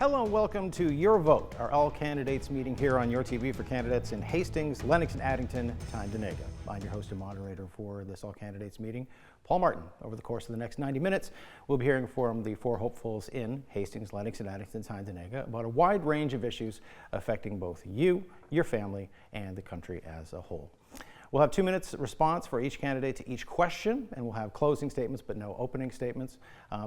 Hello and welcome to Your Vote, our all candidates meeting here on YourTV for candidates in Hastings, Lennox Addington, Tyendinaga. I'm your host and moderator for this all candidates meeting, Paul Martin. Over the course of the next 90 minutes, we'll be hearing from the four hopefuls in Hastings, Lennox, and Addington, Tyendinaga about a wide range of issues affecting both you, your family, and the country as a whole. We'll have 2 minutes response for each candidate to each question, and we'll have closing statements but no opening statements.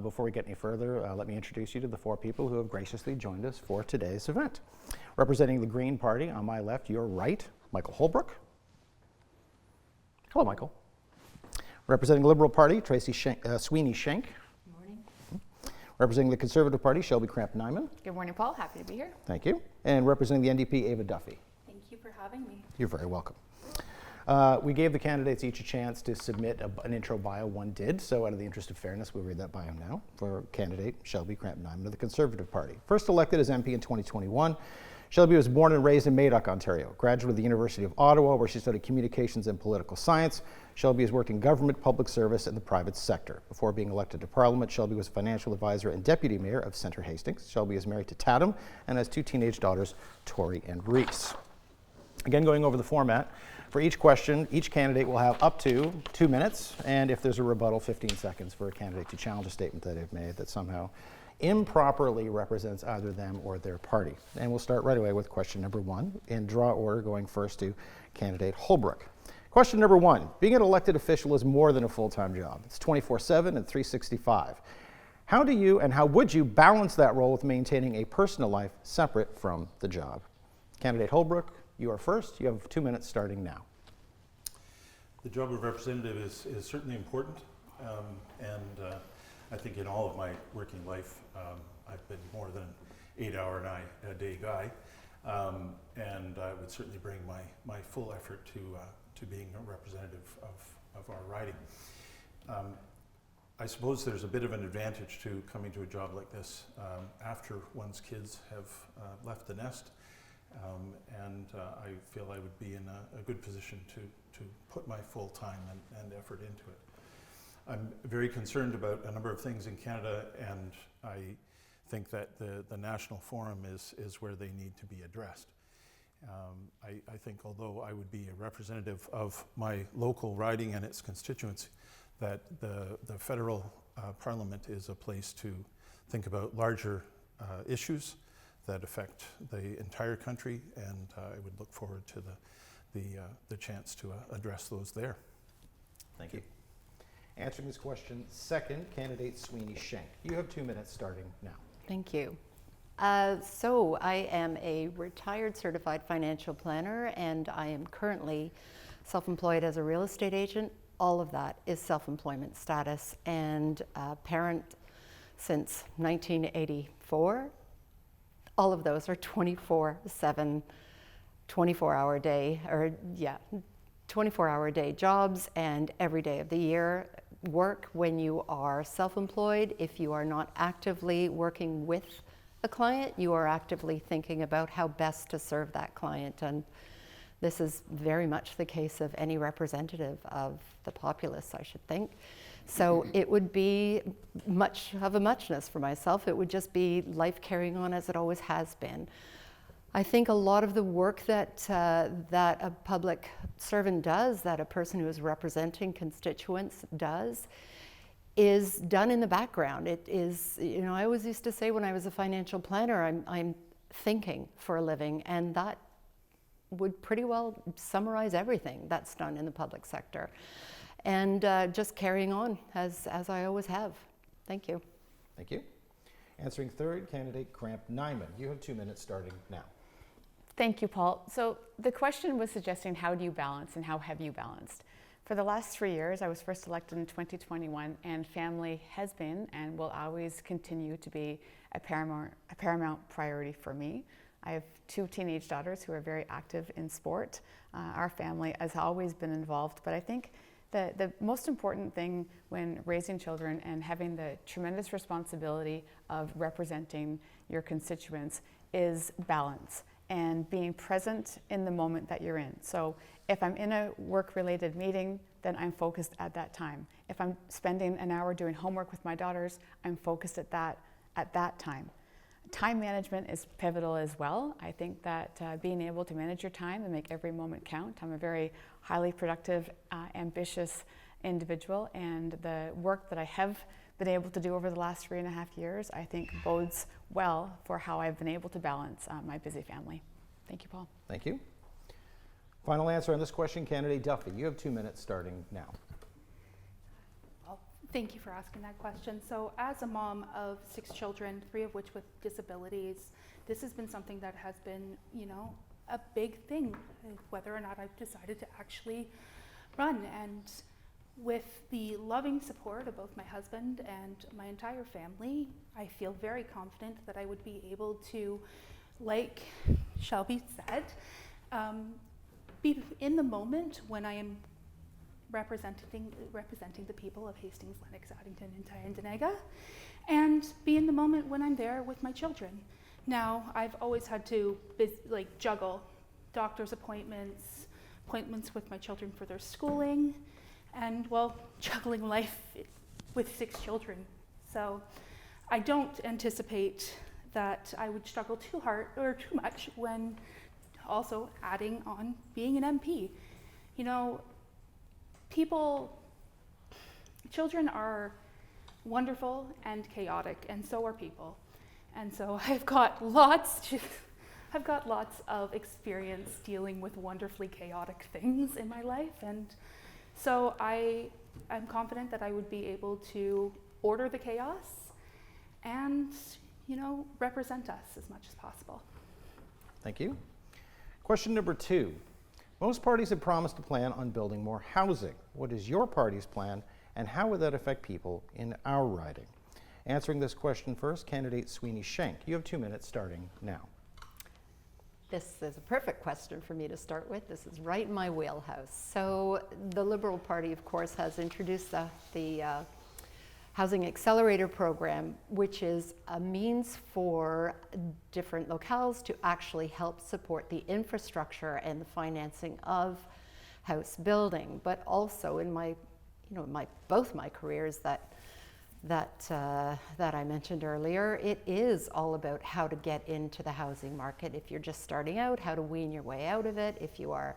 Before we get any further, let me introduce you to the four people who have graciously joined us for today's event. Representing the Green Party, on my left, your right, Michael Holbrook. Hello, Michael. Representing the Liberal Party, Tracy Sweeney Schenk. Good morning. Representing the Conservative Party, Shelby Cramp-Nyman. Good morning, Paul. Happy to be here. Thank you. And representing the NDP, Ava Duffy. Thank you for having me. You're very welcome. We gave the candidates each a chance to submit an intro bio. One did, so out of the interest of fairness, we'll read that bio now for candidate Shelby Cramp-Nyman of the Conservative Party. First elected as MP in 2021, Shelby was born and raised in Madoc, Ontario. Graduate of the University of Ottawa, where she studied communications and political science. Shelby has worked in government, public service, and the private sector. Before being elected to Parliament, Shelby was a financial advisor and deputy mayor of Centre Hastings. Shelby is married to Tatum and has two teenage daughters, Tori and Reese. Again, going over the format. For each question, each candidate will have up to 2 minutes, and if there's a rebuttal, 15 seconds for a candidate to challenge a statement that they've made that somehow improperly represents either them or their party. And we'll start right away with question number one, in draw order, going first to candidate Holbrook. Question number one, being an elected official is more than a full-time job. It's 24/7 and 365. How do you and how would you balance that role with maintaining a personal life separate from the job? Candidate Holbrook, you are first. You have 2 minutes starting now. The job of representative is certainly important, and I think in all of my working life, I've been more than an 8-hour a day guy, and I would certainly bring my full effort to being a representative of our riding. I suppose there's a bit of an advantage to coming to a job like this after one's kids have left the nest. And I feel I would be in a good position to put my full time and effort into it. I'm very concerned about a number of things in Canada, and I think that the national forum is where they need to be addressed. I think although I would be a representative of my local riding and its constituents, that the federal parliament is a place to think about larger issues that affect the entire country, and I would look forward to the chance to address those there. Thank you. Answering this question, second, candidate Sweeney Schenk. You have 2 minutes starting now. Thank you. So I am a retired certified financial planner, and I am currently self-employed as a real estate agent. All of that is self-employment status, and parent since 1984. All of those are 24/7, 24-hour day, 24-hour day jobs, and every day of the year work. When you are self-employed, if you are not actively working with a client, you are actively thinking about how best to serve that client. And this is very much the case of any representative of the populace, I should think. So it would be much of a muchness for myself. It would just be life carrying on as it always has been. I think a lot of the work that a public servant does, that a person who is representing constituents does, is done in the background. It is, I always used to say when I was a financial planner, I'm thinking for a living, and that would pretty well summarize everything that's done in the public sector. And just carrying on as I always have. Thank you. Thank you. Answering third, candidate Cramp-Nyman. You have 2 minutes starting now. Thank you, Paul. So the question was suggesting how do you balance and how have you balanced? For the last 3 years, I was first elected in 2021, and family has been and will always continue to be a paramount priority for me. I have two teenage daughters who are very active in sport. Our family has always been involved, but I think the most important thing when raising children and having the tremendous responsibility of representing your constituents is balance and being present in the moment that you're in. So if I'm in a work-related meeting, then I'm focused at that time. If I'm spending an hour doing homework with my daughters, I'm focused at that time. Time management is pivotal as well. I think that being able to manage your time and make every moment count. I'm a very highly productive, ambitious individual, and the work that I have been able to do over the last 3.5 years, I think bodes well for how I've been able to balance my busy family. Thank you, Paul. Thank you. Final answer on this question, candidate Duffy. You have 2 minutes starting now. Well, thank you for asking that question. So as a mom of 6 children, 3 of which with disabilities, this has been something that has been, a big thing, whether or not I've decided to actually run. And with the loving support of both my husband and my entire family, I feel very confident that I would be able to, like Shelby said, be in the moment when I am representing the people of Hastings, Lennox, Addington, and Tyendinaga, and be in the moment when I'm there with my children. Now, I've always had to juggle doctor's appointments with my children for their schooling, and juggling life with 6 children. So I don't anticipate that I would struggle too hard or too much when also adding on being an MP. Children are wonderful and chaotic, and so are people. And so I've got lots of experience dealing with wonderfully chaotic things in my life, and so I'm confident that I would be able to order the chaos and, represent us as much as possible. Thank you. Question number 2. Most parties have promised to plan on building more housing. What is your party's plan, and how would that affect people in our riding? Answering this question first, candidate Sweeney Schenk. You have 2 minutes starting now. This is a perfect question for me to start with. This is right in my wheelhouse. So the Liberal Party, of course, has introduced the Housing Accelerator Program, which is a means for different locales to actually help support the infrastructure and the financing of house building. But also in both my careers that I mentioned earlier, it is all about how to get into the housing market. If you're just starting out, how to wean your way out of it. If you are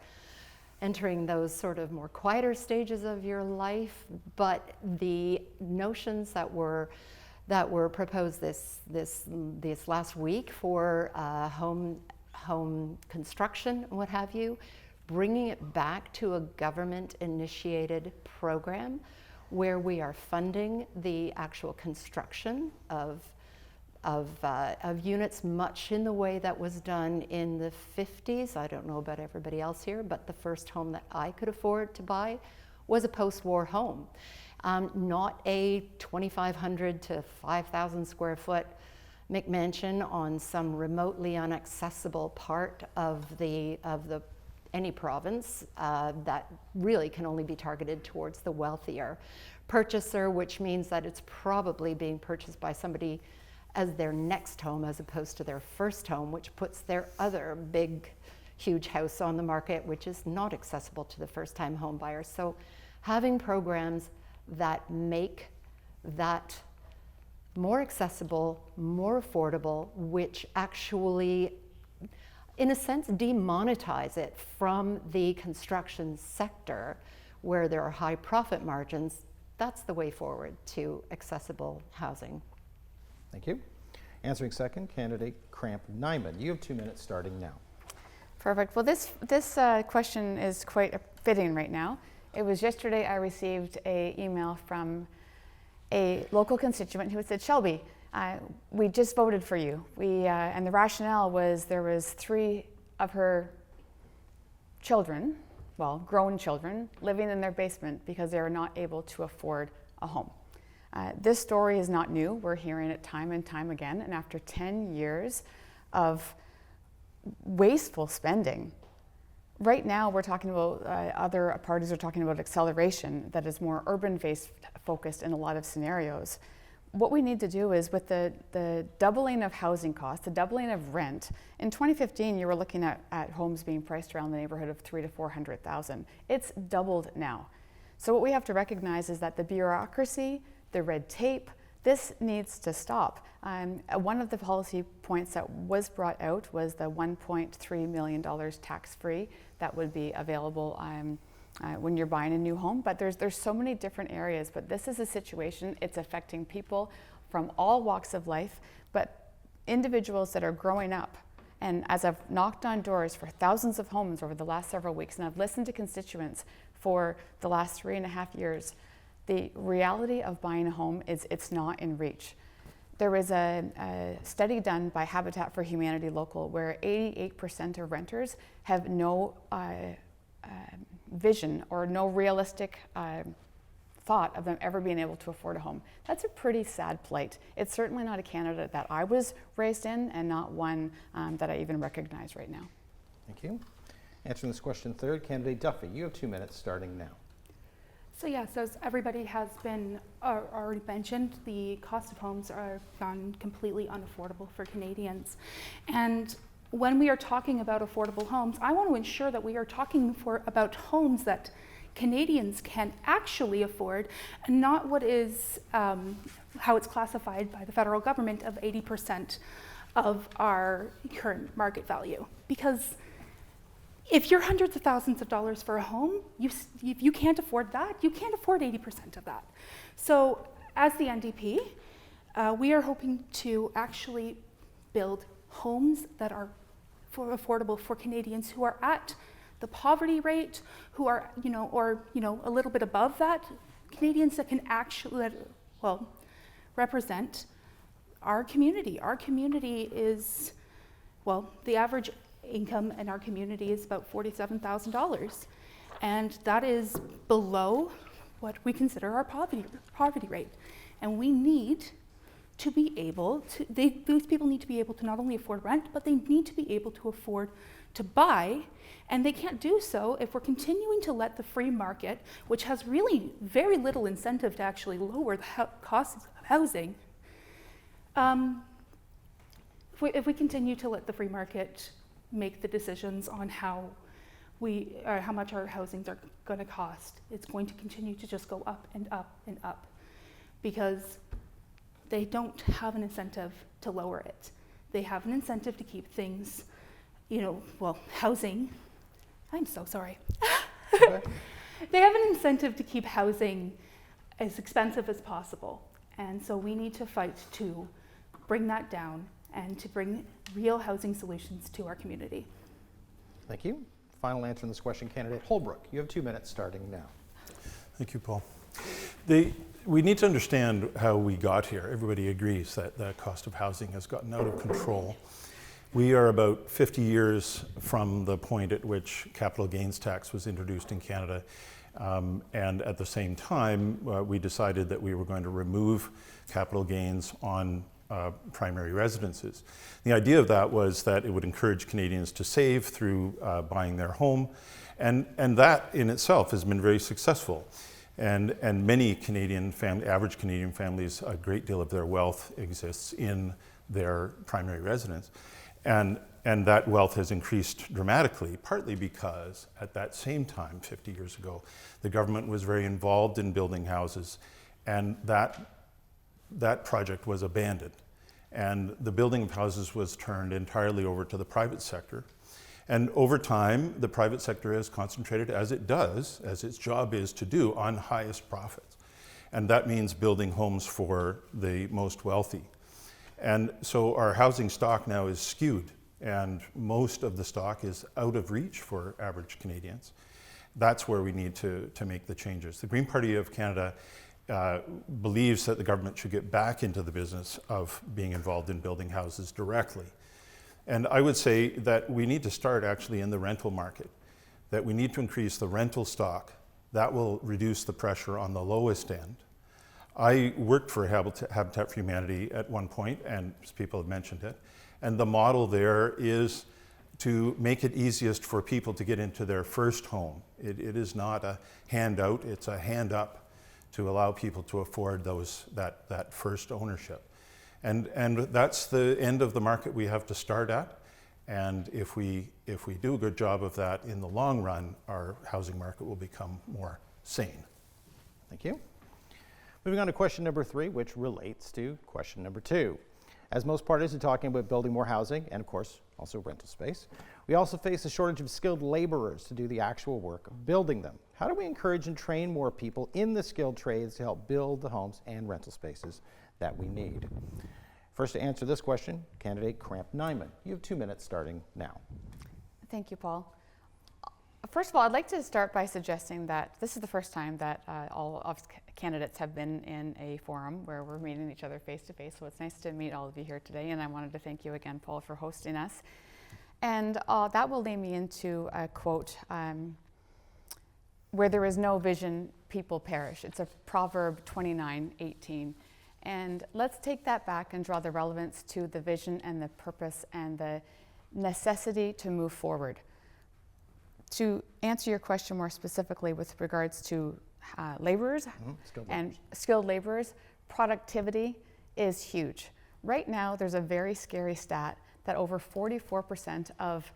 entering those sort of more quieter stages of your life, but the notions that were proposed this last week for home construction and what have you, bringing it back to a government-initiated program where we are funding the actual construction of units, much in the way that was done in the 50s. I don't know about everybody else here, but the first home that I could afford to buy was a post-war home. Not a 2,500 to 5,000 square foot McMansion on some remotely inaccessible part of any province that really can only be targeted towards the wealthier purchaser, which means that it's probably being purchased by somebody as their next home as opposed to their first home, which puts their other big, huge house on the market, which is not accessible to the first-time home buyers. So having programs that make that more accessible, more affordable, which actually, in a sense, demonetize it from the construction sector where there are high profit margins, that's the way forward to accessible housing. Thank you. Answering second, candidate Cramp Nyman. You have 2 minutes starting now. Perfect. Well, this question is quite fitting right now. It was yesterday I received an email from a local constituent who said, Shelby, we just voted for you. And the rationale was there was 3 of her children, grown children, living in their basement because they were not able to afford a home. This story is not new. We're hearing it time and time again. And after 10 years of wasteful spending, right now we're talking about, other parties are talking about acceleration that is more urban-based focused in a lot of scenarios. What we need to do is with the doubling of housing costs, the doubling of rent, in 2015 you were looking at homes being priced around the neighborhood of $300,000 to $400,000. It's doubled now. So what we have to recognize is that the bureaucracy, the red tape, This needs to stop. One of the policy points that was brought out was the $1.3 million tax-free that would be available when you're buying a new home. But there's so many different areas. But this is a situation, it's affecting people from all walks of life, but individuals that are growing up. And as I've knocked on doors for thousands of homes over the last several weeks, and I've listened to constituents for the last 3.5 years, the reality of buying a home is it's not in reach. There was a study done by Habitat for Humanity Local where 88% of renters have no vision or no realistic thought of them ever being able to afford a home. That's a pretty sad plight. It's certainly not a Canada that I was raised in, and not one that I even recognize right now. Thank you. Answering this question third, candidate Duffy, you have 2 minutes starting now. So yes, as everybody has been already mentioned, the cost of homes are gone completely unaffordable for Canadians. And when we are talking about affordable homes, I want to ensure that we are talking about homes that Canadians can actually afford, and not what is how it's classified by the federal government of 80% of our current market value. Because if you're hundreds of thousands of dollars for a home, if you can't afford that, you can't afford 80% of that. So as the NDP, we are hoping to actually build homes that are affordable for Canadians who are at the poverty rate, who are, a little bit above that, Canadians that can actually, represent our community. Our community is, the average income in our community is about $47,000, and that is below what we consider our poverty rate. And we need to be able to, those people need to be able to not only afford rent, but they need to be able to afford to buy, and they can't do so if we're continuing to let the free market, which has really very little incentive to actually lower the costs of housing, if we continue to let the free market make the decisions on how much our housings are going to cost, it's going to continue to just go up and up and up, because they don't have an incentive to lower it. They have an incentive to keep things, housing. I'm so sorry. Okay. They have an incentive to keep housing as expensive as possible. And so we need to fight to bring that down and to bring real housing solutions to our community. Thank you. Final answer in this question, candidate Holbrook. You have 2 minutes starting now. Thank you, Paul. We need to understand how we got here. Everybody agrees that the cost of housing has gotten out of control. We are about 50 years from the point at which capital gains tax was introduced in Canada. And at the same time, we decided that we were going to remove capital gains on primary residences. The idea of that was that it would encourage Canadians to save through buying their home. And that in itself has been very successful. And many average Canadian families, a great deal of their wealth exists in their primary residence. And that wealth has increased dramatically, partly because at that same time, 50 years ago, the government was very involved in building houses, and that project was abandoned. And the building of houses was turned entirely over to the private sector. And over time, the private sector has concentrated, as it does, as its job is to do, on highest profits. And that means building homes for the most wealthy. And so our housing stock now is skewed, and most of the stock is out of reach for average Canadians. That's where we need to make the changes. The Green Party of Canada believes that the government should get back into the business of being involved in building houses directly. And I would say that we need to start actually in the rental market, that we need to increase the rental stock. That will reduce the pressure on the lowest end. I worked for Habitat for Humanity at one point, and people have mentioned it, and the model there is to make it easiest for people to get into their first home. It is not a handout, it's a hand up to allow people to afford that first ownership. And that's the end of the market we have to start at. And if we do a good job of that in the long run, our housing market will become more sane. Thank you. Moving on to question number 3, which relates to question number 2. As most parties are talking about building more housing and, of course, also rental space, we also face a shortage of skilled laborers to do the actual work of building them. How do we encourage and train more people in the skilled trades to help build the homes and rental spaces that we need? First to answer this question, candidate Cramp Nyman. You have 2 minutes starting now. Thank you, Paul. First of all, I'd like to start by suggesting that this is the first time that all of candidates have been in a forum where we're meeting each other face to face. So it's nice to meet all of you here today. And I wanted to thank you again, Paul, for hosting us. And that will lead me into a quote, where there is no vision, people perish. It's a Proverb 29:18. And let's take that back and draw the relevance to the vision and the purpose and the necessity to move forward. To answer your question more specifically with regards to laborers and skilled laborers, productivity is huge. Right now, there's a very scary stat that over 44% of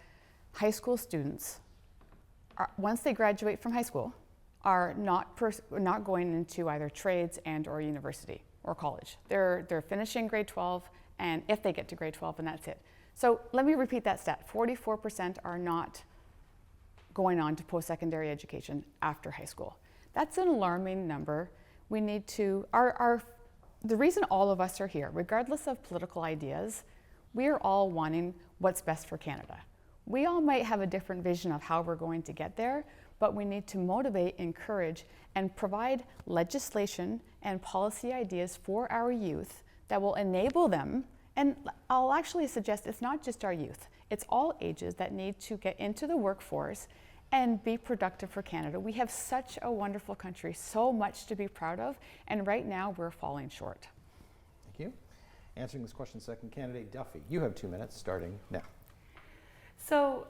high school students, once they graduate from high school, are not going into either trades and or university or college. They're finishing grade 12, and if they get to grade 12, and that's it. So let me repeat that stat. 44% are not going on to post-secondary education after high school. That's an alarming number. We need to, the reason all of us are here, regardless of political ideas, we are all wanting what's best for Canada. We all might have a different vision of how we're going to get there, but we need to motivate, encourage, and provide legislation and policy ideas for our youth that will enable them. And I'll actually suggest it's not just our youth, it's all ages that need to get into the workforce and be productive for Canada. We have such a wonderful country, so much to be proud of, and right now we're falling short. Thank you. Answering this question, second candidate Duffy. You have 2 minutes starting now. So,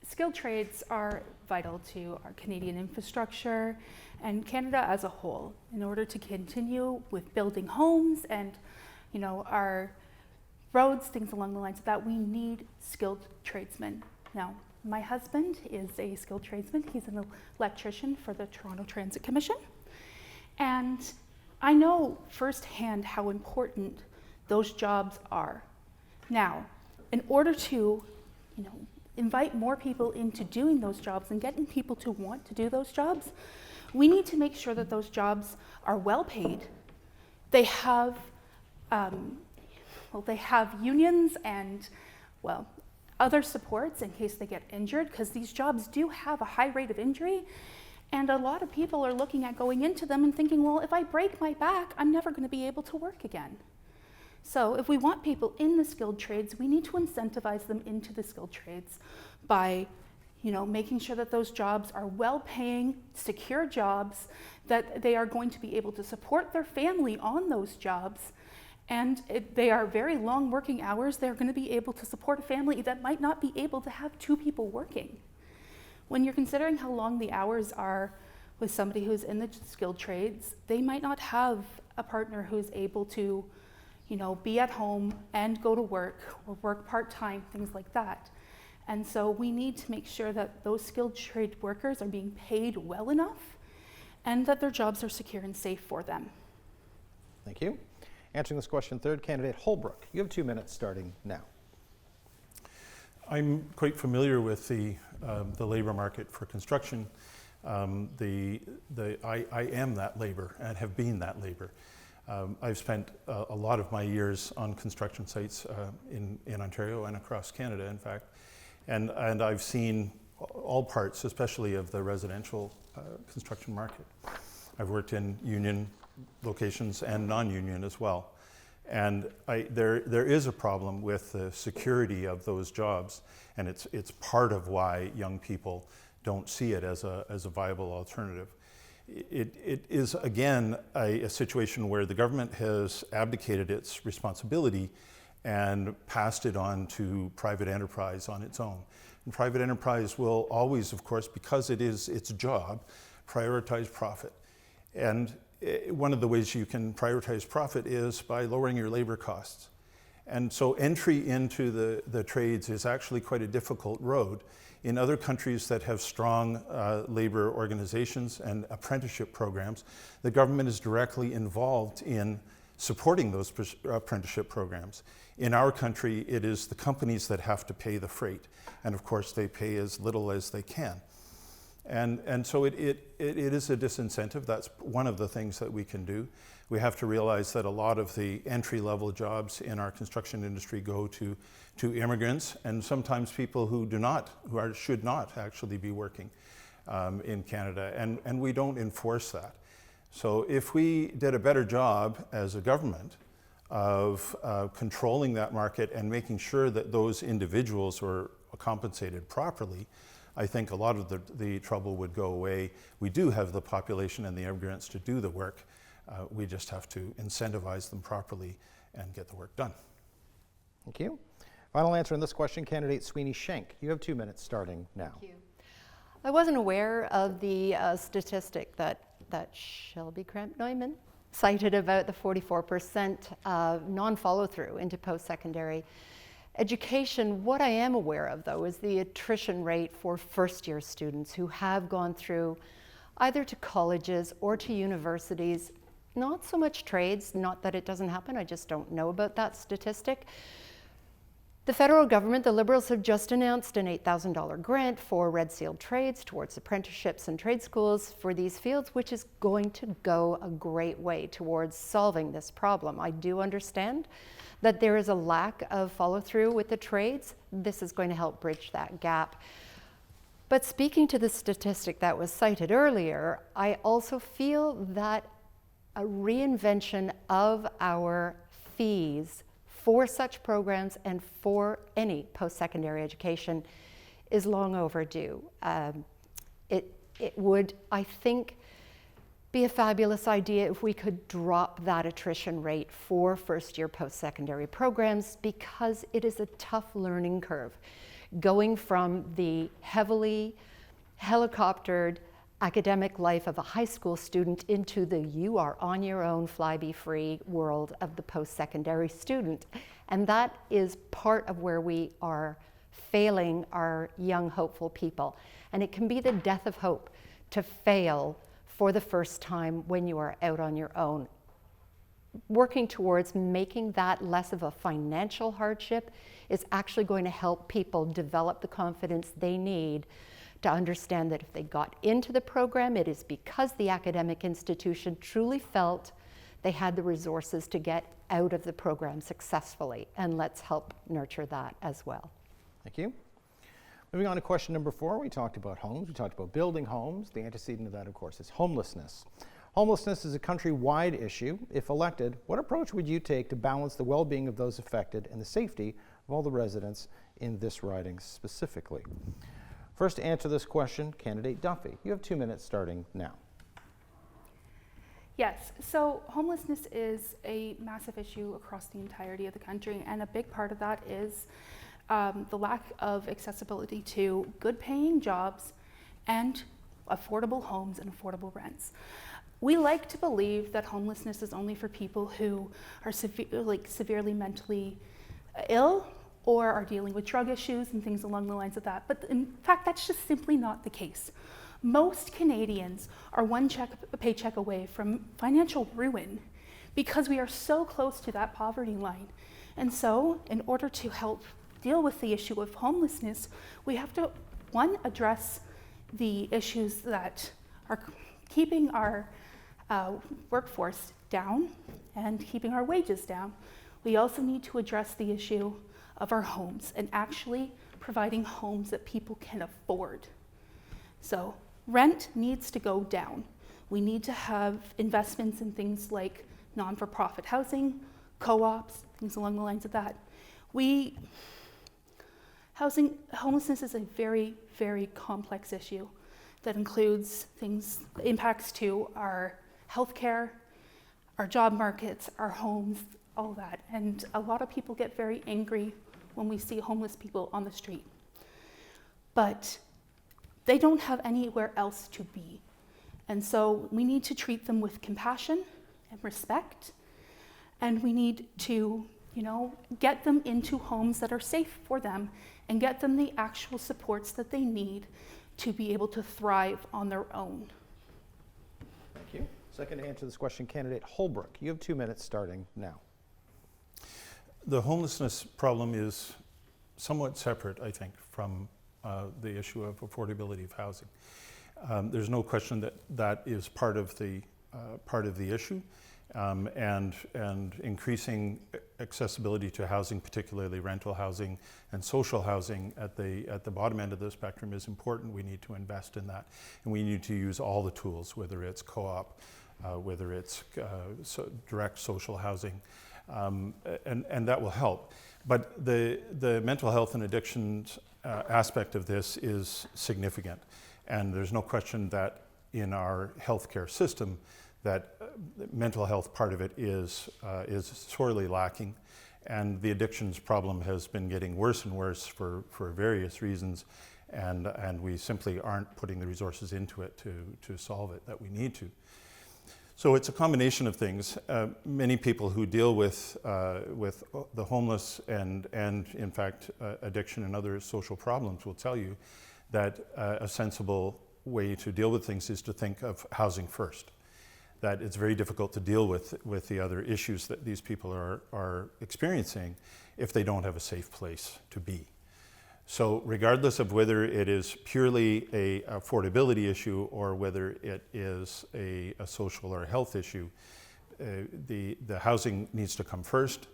skilled trades are vital to our Canadian infrastructure and Canada as a whole in order to continue with building homes and, our roads, things along the lines of that. We need skilled tradesmen. Now, my husband is a skilled tradesman. He's an electrician for the Toronto Transit Commission. And I know firsthand how important those jobs are. Now, in order to, invite more people into doing those jobs and getting people to want to do those jobs, we need to make sure that those jobs are well paid. They have, they have unions and, other supports in case they get injured, because these jobs do have a high rate of injury. And a lot of people are looking at going into them and thinking, well, if I break my back, I'm never going to be able to work again. So if we want people in the skilled trades, we need to incentivize them into the skilled trades by, making sure that those jobs are well-paying, secure jobs, that they are going to be able to support their family on those jobs. And they are very long working hours. They're going to be able to support a family that might not be able to have 2 people working. When you're considering how long the hours are with somebody who's in the skilled trades, they might not have a partner who's able to, be at home and go to work or work part-time, things like that. And so we need to make sure that those skilled trade workers are being paid well enough and that their jobs are secure and safe for them. Thank you. Answering this question, third candidate Holbrook. You have 2 minutes starting now. I'm quite familiar with the labour market for construction. I am that labour and have been that labour. I've spent a lot of my years on construction sites in Ontario and across Canada, in fact, and I've seen all parts, especially of the residential construction market. I've worked in union locations and non-union as well. And there is a problem with the security of those jobs, and it's part of why young people don't see it as a viable alternative. It is, again, a situation where the government has abdicated its responsibility and passed it on to private enterprise on its own. And private enterprise will always, of course, because it is its job, prioritize profit. And one of the ways you can prioritize profit is by lowering your labor costs. And so entry into the trades is actually quite a difficult road. In other countries that have strong labor organizations and apprenticeship programs, the government is directly involved in supporting those apprenticeship programs. In our country, it is the companies that have to pay the freight. And of course, they pay as little as they can. And so it is a disincentive. That's one of the things that we can do. We have to realize that a lot of the entry-level jobs in our construction industry go to immigrants, and sometimes people who should not actually be working in Canada, and we don't enforce that. So if we did a better job as a government of controlling that market and making sure that those individuals were compensated properly, I think a lot of the trouble would go away. We do have the population and the immigrants to do the work. We just have to incentivize them properly and get the work done. Thank you. Final answer on this question, candidate Sweeney Schenk. You have 2 minutes starting now. Thank you. I wasn't aware of the statistic that Shelby Kramp-Neumann cited about the 44% non-follow-through into post-secondary education. What I am aware of, though, is the attrition rate for first-year students who have gone through either to colleges or to universities, not so much trades, not that it doesn't happen, I just don't know about that statistic. The federal government, the Liberals, have just announced an $8,000 grant for Red Seal trades towards apprenticeships and trade schools for these fields, which is going to go a great way towards solving this problem. I do understand that there is a lack of follow-through with the trades. This is going to help bridge that gap. But speaking to the statistic that was cited earlier, I also feel that a reinvention of our fees for such programs and for any post-secondary education is long overdue. It would, I think, be a fabulous idea if we could drop that attrition rate for first-year post-secondary programs, because it is a tough learning curve. Going from the heavily helicoptered academic life of a high school student into the you are on your own, fly be free world of the post-secondary student. And that is part of where we are failing our young, hopeful people. And it can be the death of hope to fail for the first time when you are out on your own. Working towards making that less of a financial hardship is actually going to help people develop the confidence they need to understand that if they got into the program, it is because the academic institution truly felt they had the resources to get out of the program successfully. And let's help nurture that as well. Thank you. Moving on to question number 4, we talked about homes, we talked about building homes. The antecedent of that, of course, is homelessness. Homelessness is a country-wide issue. If elected, what approach would you take to balance the well-being of those affected and the safety of all the residents in this riding specifically? First to answer this question, candidate Duffy. You have 2 minutes starting now. Yes, so homelessness is a massive issue across the entirety of the country, and a big part of that is the lack of accessibility to good paying jobs and affordable homes and affordable rents. We like to believe that homelessness is only for people who are severely mentally ill or are dealing with drug issues and things along the lines of that. But in fact, that's just simply not the case. Most Canadians are one paycheck away from financial ruin because we are so close to that poverty line. And so, in order to help deal with the issue of homelessness, we have to, one, address the issues that are keeping our workforce down and keeping our wages down. We also need to address the issue of our homes and actually providing homes that people can afford. So rent needs to go down. We need to have investments in things like non-for-profit housing, co-ops, things along the lines of that. Homelessness is a very, very complex issue that includes impacts to our healthcare, our job markets, our homes, all that. And a lot of people get very angry when we see homeless people on the street. But they don't have anywhere else to be. And so we need to treat them with compassion and respect. And we need to get them into homes that are safe for them and get them the actual supports that they need to be able to thrive on their own. Thank you. Second to answer this question, candidate Holbrook. You have 2 minutes starting now. The homelessness problem is somewhat separate, I think, from the issue of affordability of housing. There's no question that that is part of the issue, and increasing accessibility to housing, particularly rental housing and social housing at the bottom end of the spectrum, is important. We need to invest in that, and we need to use all the tools, whether it's co-op, whether it's direct social housing, and that will help. But the mental health and addictions aspect of this is significant, and there's no question that in our healthcare system that the mental health part of it is sorely lacking, and the addictions problem has been getting worse and worse for various reasons, and we simply aren't putting the resources into it to solve it that we need to. So it's a combination of things. Many people who deal with the homeless and in fact addiction and other social problems will tell you that a sensible way to deal with things is to think of housing first. That it's very difficult to deal with the other issues that these people are experiencing if they don't have a safe place to be. So regardless of whether it is purely a affordability issue or whether it is a social or health issue, the housing needs to come first,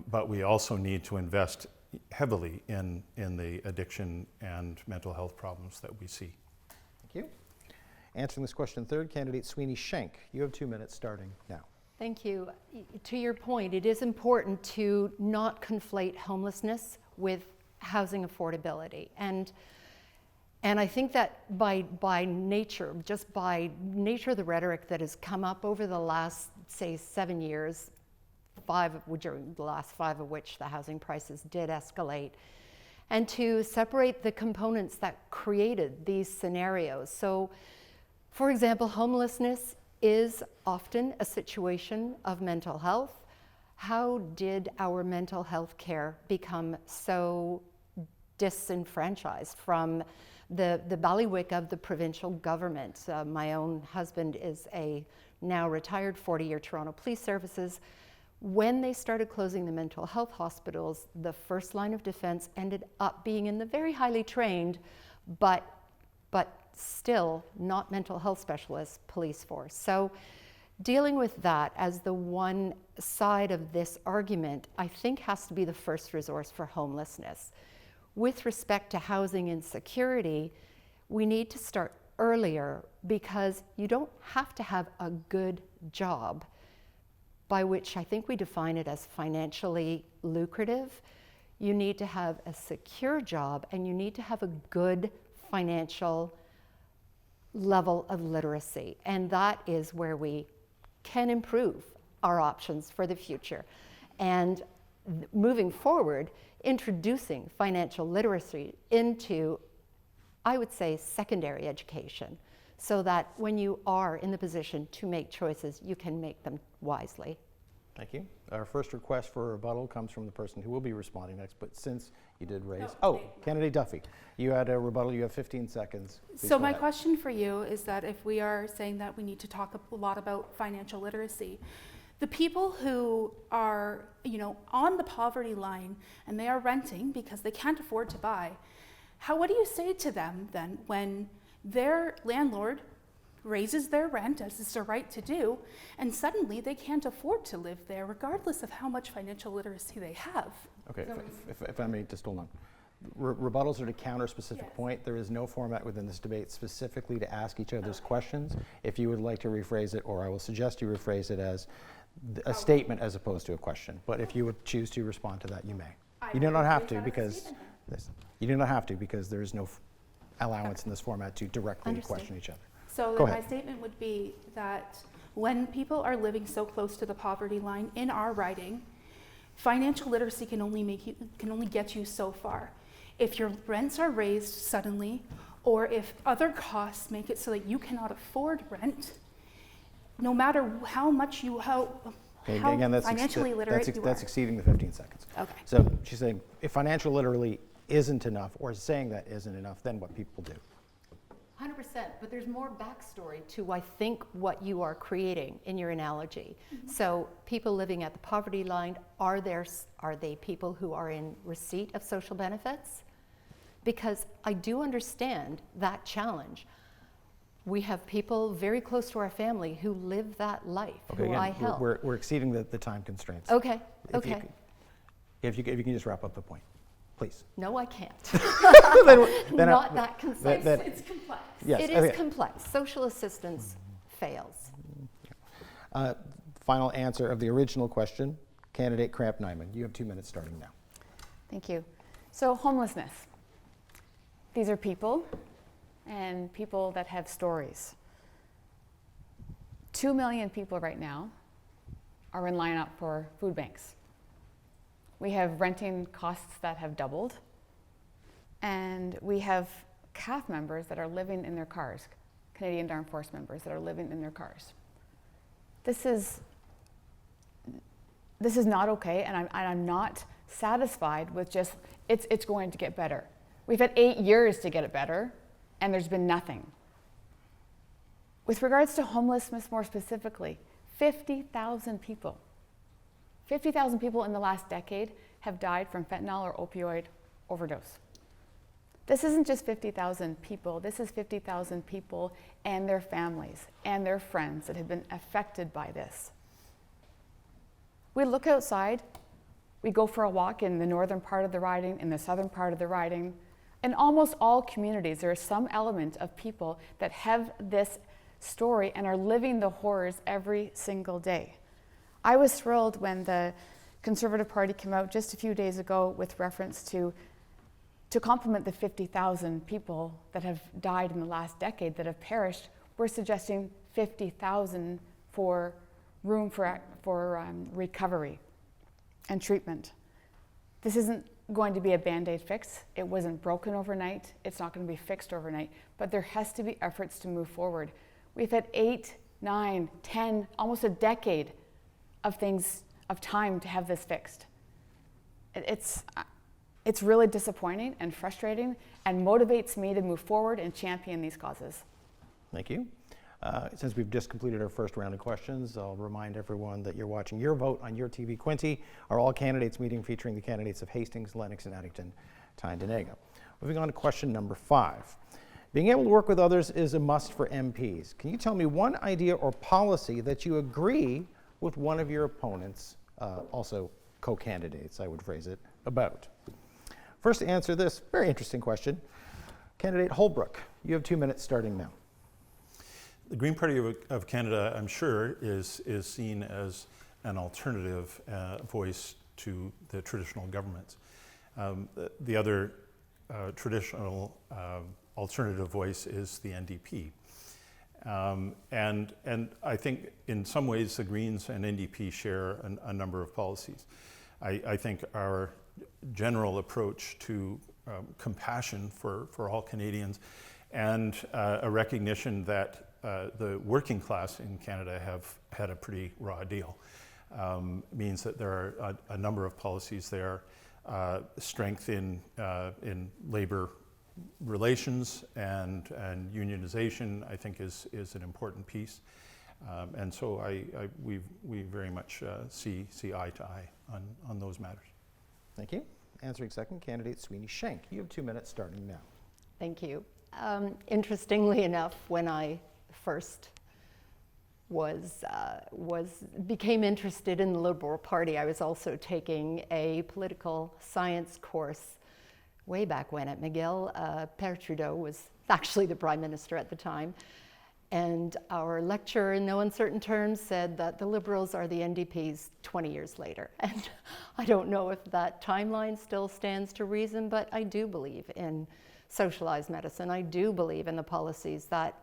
but we also need to invest heavily in the addiction and mental health problems that we see. Thank you. Answering this question third, candidate Sweeney Schenk. You have 2 minutes starting now. Thank you. To your point, it is important to not conflate homelessness with housing affordability. And I think that by nature, just by nature of the rhetoric that has come up over the last, say, 7 years, during the last 5 of which the housing prices did escalate, and to separate the components that created these scenarios. So, for example, homelessness is often a situation of mental health. How did our mental health care become so disenfranchised from the bailiwick of the provincial government? My own husband is a now retired 40-year Toronto Police Services. When they started closing the mental health hospitals, the first line of defense ended up being in the very highly trained, but still not mental health specialist police force. So dealing with that as the one side of this argument, I think has to be the first resource for homelessness. With respect to housing insecurity, we need to start earlier, because you don't have to have a good job, by which I think we define it as financially lucrative. You need to have a secure job, and you need to have a good financial level of literacy. And that is where we can improve our options for the future. And moving forward, introducing financial literacy into, I would say, secondary education, so that when you are in the position to make choices, you can make them wisely. Thank you. Our first request for a rebuttal comes from the person who will be responding next, but since you did raise... Candidate Duffy, you had a rebuttal. You have 15 seconds. Please So go my ahead. question for you is that if we are saying that we need to talk a lot about financial literacy, the people who are, on the poverty line and they are renting because they can't afford to buy, what do you say to them then when their landlord raises their rent, as is their right to do, and suddenly they can't afford to live there regardless of how much financial literacy they have? Okay, if I may just hold on. Rebuttals are to counter a specific point. There is no format within this debate specifically to ask each other's questions. If you would like to rephrase it, or I will suggest you rephrase it as a statement as opposed to a question. But if you would choose to respond to that, you may. You do not have to, because there is no allowance in this format to directly question each other. So then my statement would be that when people are living so close to the poverty line in our riding, financial literacy can only get you so far. If your rents are raised suddenly, or if other costs make it so that you cannot afford rent, no matter how much Okay, How again, financially literate you that's are. exceeding the 15 seconds. Okay. So she's saying if financial literacy isn't enough, or saying that isn't enough, then what people do. 100%, but there's more backstory to, I think, what you are creating in your analogy. So people living at the poverty line, are they people who are in receipt of social benefits? Because I do understand that challenge. We have people very close to our family who live that life, Okay, who I again, help. we're exceeding the time constraints. Okay, If you okay. could- If you can just wrap up the point, please. No, I can't. Then Not that concise. that- It's complex. Yes, It is okay. complex. Social assistance fails. Final answer of the original question, candidate Cramp Nyman. You have 2 minutes starting now. Thank you. So homelessness. These are people, and people that have stories. 2 million people right now are in line up for food banks. We have renting costs that have doubled, and we have CAF members that are living in their cars, Canadian Armed Force members that are living in their cars. This is not okay, and I'm not satisfied with just, it's going to get better. We've had 8 years to get it better, and there's been nothing. With regards to homelessness more specifically, 50,000 people in the last decade have died from fentanyl or opioid overdose. This isn't just 50,000 people, this is 50,000 people and their families and their friends that have been affected by this. We look outside, we go for a walk in the northern part of the riding, in the southern part of the riding. In almost all communities, there is some element of people that have this story and are living the horrors every single day. I was thrilled when the Conservative Party came out just a few days ago with reference to compliment the 50,000 people that have died in the last decade that have perished. We're suggesting 50,000 for room for recovery and treatment. This isn't going to be a Band-Aid fix. It wasn't broken overnight. It's not going to be fixed overnight, but there has to be efforts to move forward. We've had 8, 9, 10, almost a decade of time to have this fixed. It's really disappointing and frustrating and motivates me to move forward and champion these causes. Thank you. Since we've just completed our first round of questions, I'll remind everyone that you're watching Your Vote on YourTV Quinte, our all candidates meeting featuring the candidates of Hastings, Lennox, and Addington, Tyendinaga. Moving on to question number 5. Being able to work with others is a must for MPs. Can you tell me one idea or policy that you agree with one of your opponents, also co-candidates, I would phrase it, about? First to answer this very interesting question, candidate Holbrook. You have 2 minutes starting now. The Green Party of Canada, I'm sure, is seen as an alternative voice to the traditional governments. The other traditional alternative voice is the NDP. And I think in some ways the Greens and NDP share a number of policies. I think our general approach to compassion for all Canadians and a recognition that the working class in Canada have had a pretty raw deal means that there are a number of policies there. Strength in labor relations and unionization, I think, is an important piece. And so we very much see eye to eye on those matters. Thank you. Answering second, candidate Sweeney Shank. You have 2 minutes starting now. Thank you. Interestingly enough, when I first became interested in the Liberal Party, I was also taking a political science course way back when at McGill. Père Trudeau was actually the Prime Minister at the time. And our lecturer, in no uncertain terms, said that the Liberals are the NDPs 20 years later. And I don't know if that timeline still stands to reason, but I do believe in socialized medicine. I do believe in the policies that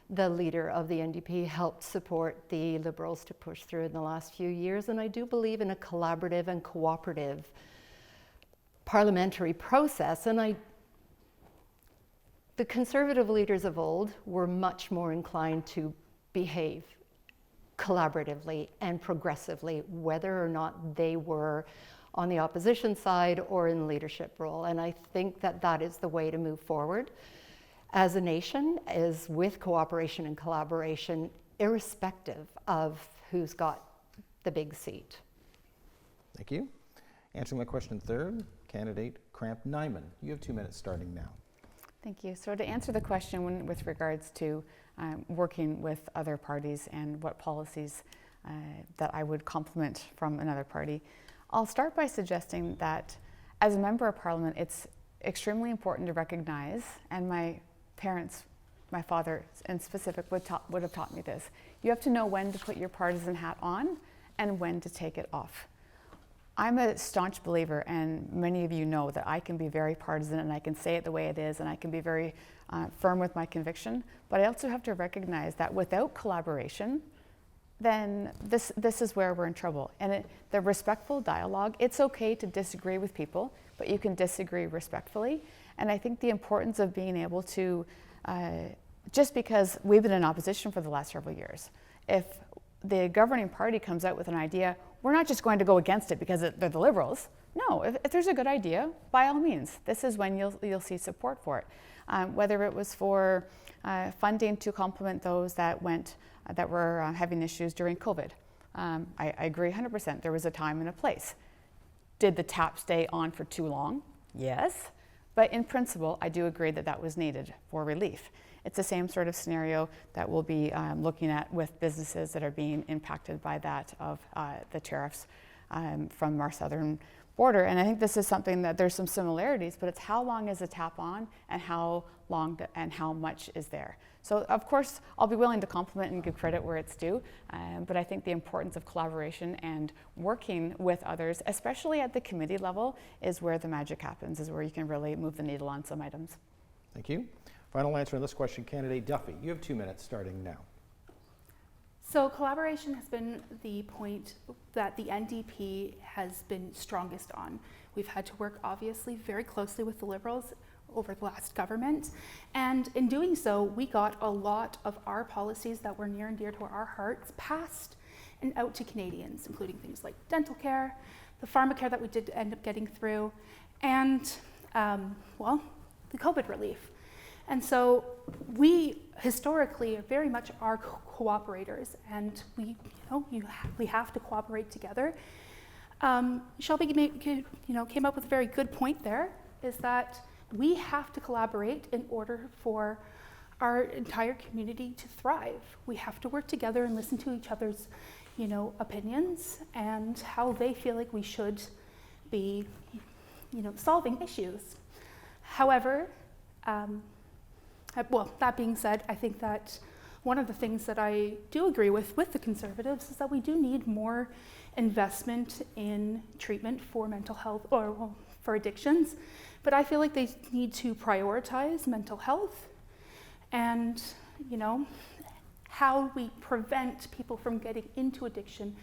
the leader of the NDP helped support the Liberals to push through in the last few years. And I do believe in a collaborative and cooperative parliamentary process. And the Conservative leaders of old were much more inclined to behave collaboratively and progressively, whether or not they were on the opposition side or in leadership role. And I think that that is the way to move forward as a nation, is with cooperation and collaboration, irrespective of who's got the big seat. Thank you. Answering my question third, candidate Cramp Nyman. You have 2 minutes starting now. Thank you. So to answer the question with regards to working with other parties and what policies that I would complement from another party, I'll start by suggesting that as a member of Parliament, it's extremely important to recognize, and my parents, my father in specific would have taught me this, you have to know when to put your partisan hat on and when to take it off. I'm a staunch believer, and many of you know that I can be very partisan and I can say it the way it is and I can be very firm with my conviction, but I also have to recognize that without collaboration, then this is where we're in trouble. And the respectful dialogue, it's okay to disagree with people, but you can disagree respectfully. And I think the importance of being able to, just because we've been in opposition for the last several years, if the governing party comes out with an idea, we're not just going to go against it because they're the Liberals. No, if there's a good idea, by all means, this is when you'll see support for it. Whether it was for funding to complement those that were having issues during COVID. I agree 100%. There was a time and a place. Did the tap stay on for too long? Yes. But in principle, I do agree that that was needed for relief. It's the same sort of scenario that we'll be looking at with businesses that are being impacted by that of the tariffs from our southern border. And I think this is something that there's some similarities, but it's how long is the tap on and how long and how much is there. So of course, I'll be willing to compliment and give credit where it's due, but I think the importance of collaboration and working with others, especially at the committee level, is where the magic happens, is where you can really move the needle on some items. Thank you. Final answer on this question, candidate Duffy. You have 2 minutes starting now. So collaboration has been the point that the NDP has been strongest on. We've had to work obviously very closely with the Liberals over the last government, and in doing so we got a lot of our policies that were near and dear to our hearts passed and out to Canadians, including things like dental care, the pharmacare that we did end up getting through, and the COVID relief. And so we historically very much are cooperators, and we have to cooperate together. Shelby came up with a very good point there, is that we have to collaborate in order for our entire community to thrive. We have to work together and listen to each other's opinions and how they feel like we should be solving issues. However, that being said, I think that one of the things that I do agree with the Conservatives is that we do need more investment in treatment for mental health or for addictions, but I feel like they need to prioritize mental health and how we prevent people from getting into addiction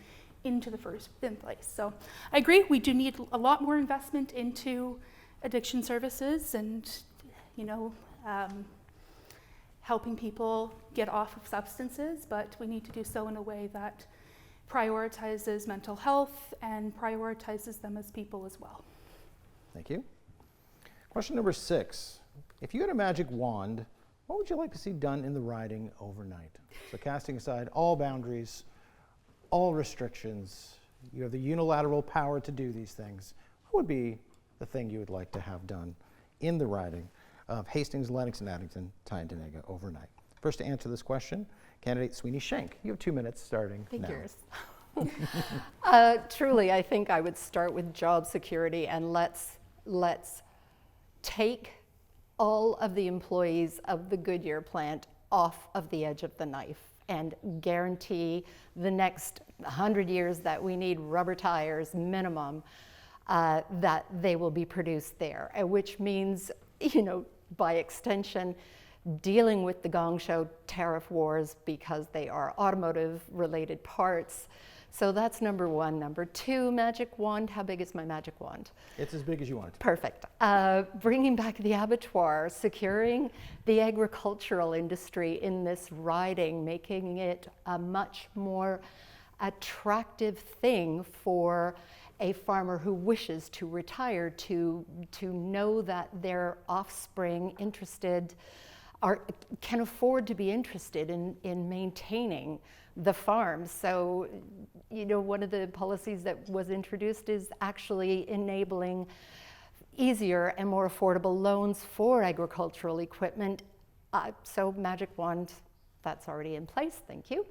into the first place. So I agree, we do need a lot more investment into addiction services and helping people get off of substances, but we need to do so in a way that prioritizes mental health and prioritizes them as people as well. Thank you. Question number 6. If you had a magic wand, what would you like to see done in the riding overnight? So casting aside all boundaries, all restrictions, you have the unilateral power to do these things. What would be the thing you would like to have done in the riding of Hastings, Lennox, and Addington, Tyendinaga overnight? First to answer this question, candidate Sweeney Shank. You have 2 minutes starting Figures. Truly, I think I would start with job security, and let's take all of the employees of the Goodyear plant off of the edge of the knife and guarantee the next 100 years that we need rubber tires minimum, that they will be produced there, which means, by extension, dealing with the gong show tariff wars because they are automotive related parts, So that's number one. Number two, magic wand. How big is my magic wand? It's as big as you want it to be. Perfect. Bringing back the abattoir, securing the agricultural industry in this riding, making it a much more attractive thing for a farmer who wishes to retire to know that their offspring can afford to be interested in maintaining the farm. So, one of the policies that was introduced is actually enabling easier and more affordable loans for agricultural equipment. So magic wand, that's already in place, thank you.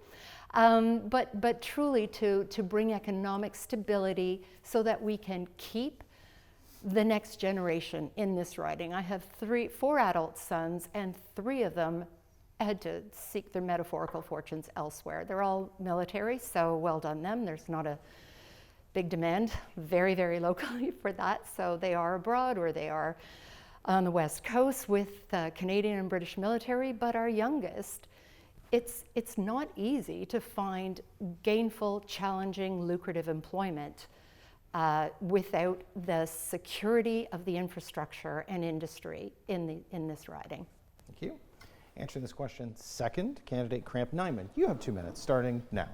But truly to bring economic stability so that we can keep the next generation in this riding. I have 4 adult sons, and 3 of them had to seek their metaphorical fortunes elsewhere. They're all military, so well done them. There's not a big demand very, very locally for that. So they are abroad, or they are on the West Coast with Canadian and British military. But our youngest, it's not easy to find gainful, challenging, lucrative employment without the security of the infrastructure and industry in this riding. Thank you. Answering this question second, candidate Cramp Nyman. You have 2 minutes, starting now.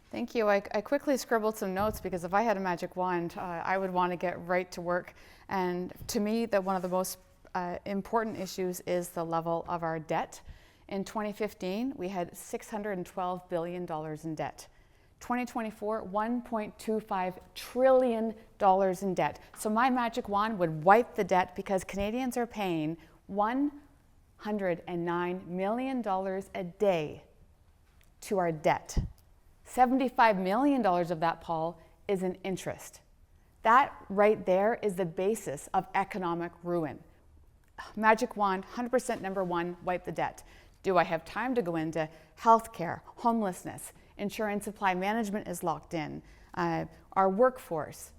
Thank you. I quickly scribbled some notes because if I had a magic wand, I would want to get right to work. And to me, one of the most important issues is the level of our debt. In 2015, we had $612 billion in debt. 2024, $1.25 trillion in debt. So my magic wand would wipe the debt because Canadians are paying $109 million a day to our debt. $75 million of that, Paul, is in interest. That right there is the basis of economic ruin. Magic wand, 100% number one, wipe the debt. Do I have time to go into healthcare, homelessness, insurance supply management is locked in, our workforce,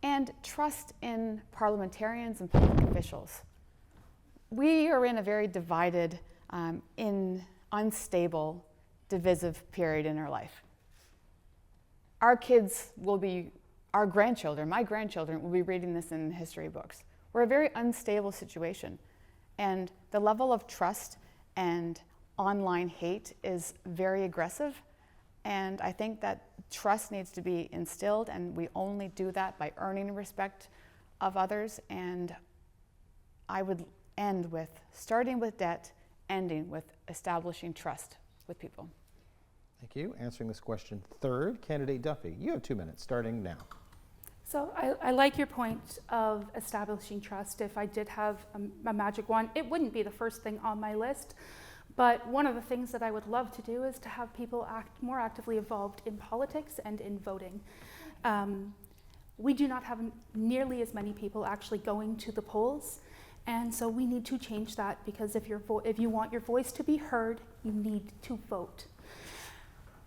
and trust in parliamentarians and public officials. We are in a very divided, unstable, divisive period in our life. Our grandchildren, my grandchildren will be reading this in history books. We're a very unstable situation, and the level of trust and online hate is very aggressive, and I think that trust needs to be instilled, and we only do that by earning respect of others. And I would end with starting with debt, ending with establishing trust with people. Thank you. Answering this question third, candidate Duffy. You have 2 minutes, starting now. So I like your point of establishing trust. If I did have a magic wand, it wouldn't be the first thing on my list. But one of the things that I would love to do is to have people more actively involved in politics and in voting. We do not have nearly as many people actually going to the polls. And so we need to change that, because if you want your voice to be heard, you need to vote.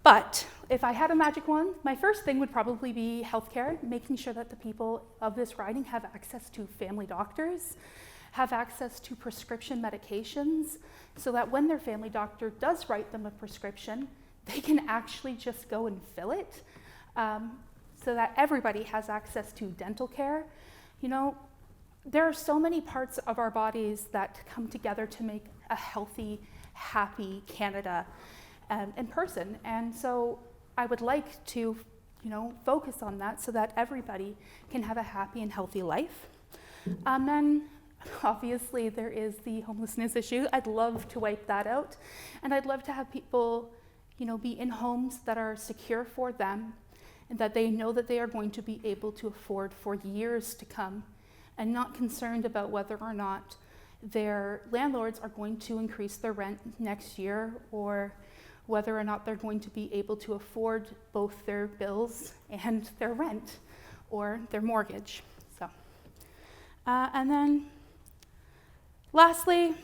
But if I had a magic wand, my first thing would probably be healthcare, making sure that the people of this riding have access to family doctors, have access to prescription medications, so that when their family doctor does write them a prescription, they can actually just go and fill it, so that everybody has access to dental care. There are so many parts of our bodies that come together to make a healthy, happy Canada in person. And so I would like to, focus on that so that everybody can have a happy and healthy life. Then obviously there is the homelessness issue. I'd love to wipe that out. And I'd love to have people, be in homes that are secure for them and that they know that they are going to be able to afford for years to come, and not concerned about whether or not their landlords are going to increase their rent next year, or whether or not they're going to be able to afford both their bills and their rent or their mortgage. So, and then lastly,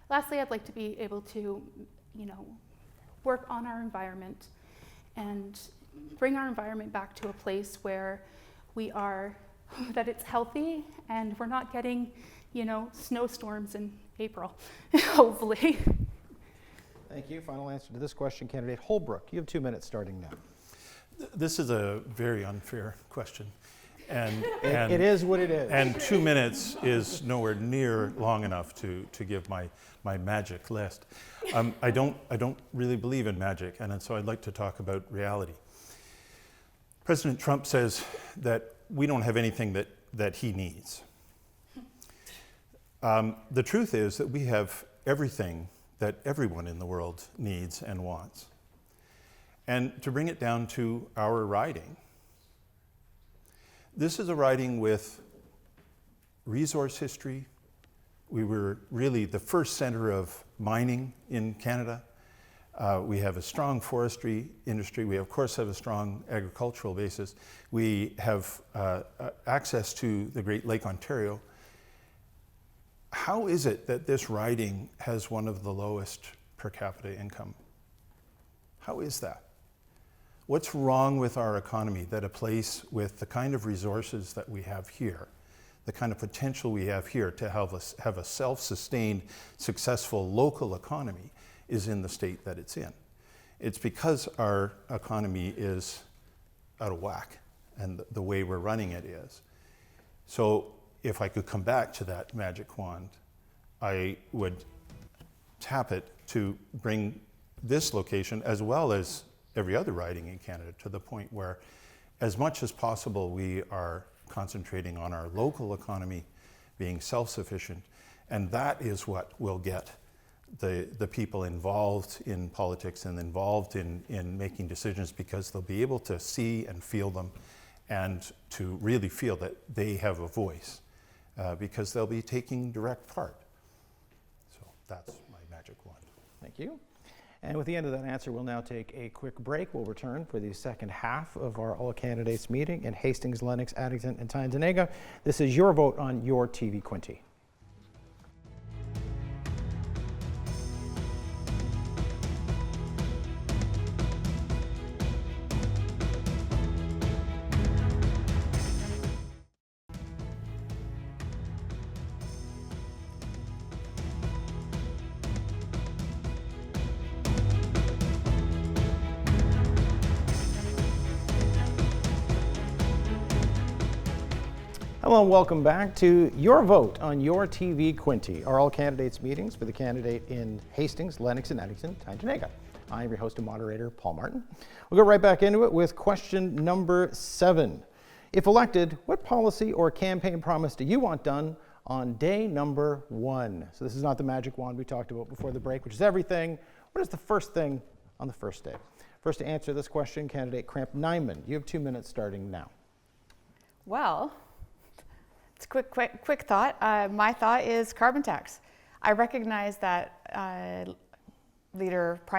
I'd like to be able to, work on our environment and bring our environment back to a place where that it's healthy and we're not getting, snowstorms in April, hopefully. Thank Thank you. Final answer to this question, candidate Holbrook. You have 2 minutes starting now. This is a very unfair question. And It is what it is. And 2 minutes is nowhere near long enough to give my magic list. I don't really believe in magic, and so I'd like to talk about reality. President Trump says that we don't have anything that he needs. The truth is that we have everything that everyone in the world needs and wants. And to bring it down to our riding, this is a riding with resource history. We were really the first center of mining in Canada. We have a strong forestry industry. We, of course, have a strong agricultural basis. We have access to the Great Lake Ontario. How is it that this riding has one of the lowest per capita income? How is that? What's wrong with our economy that a place with the kind of resources that we have here, the kind of potential we have here to have a self-sustained, successful local economy is in the state that it's in? It's because our economy is out of whack and the way we're running it is. So if I could come back to that magic wand, I would tap it to bring this location as well as every other riding in Canada to the point where as much as possible we are concentrating on our local economy being self-sufficient, and that is what will get the people involved in politics and involved in making decisions, because they'll be able to see and feel them and to really feel that they have a voice because they'll be taking direct part. So that's my magic wand. Thank you. And with the end of that answer, we'll now take a quick break. We'll return for the second half of our all candidates meeting in Hastings, Lennox, Addington, and Tyendinaga. This is your vote on YourTV Quinte. Hello and welcome back to your vote on YourTV Quinte, our all candidates meetings for the candidate in Hastings, Lennox, and Addington, Tyendinaga. I'm your host and moderator, Paul Martin. We'll go right back into it with question number 7. If elected, what policy or campaign promise do you want done on day number 1? So this is not the magic wand we talked about before the break, which is everything. What is the first thing on the first day? First to answer this question, candidate Cramp Nyman. You have 2 minutes starting now. Well, it's a quick thought. My thought is carbon tax. I recognize that Prime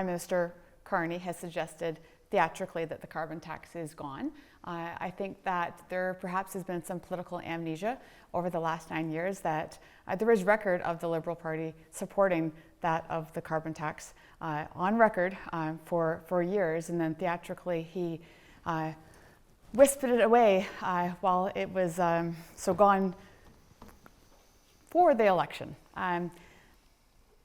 Minister Carney has suggested theatrically that the carbon tax is gone. I think that there perhaps has been some political amnesia over the last 9 years, that there is record of the Liberal Party supporting that of the carbon tax on record for years, and then theatrically he whispered it away while it was so gone for the election.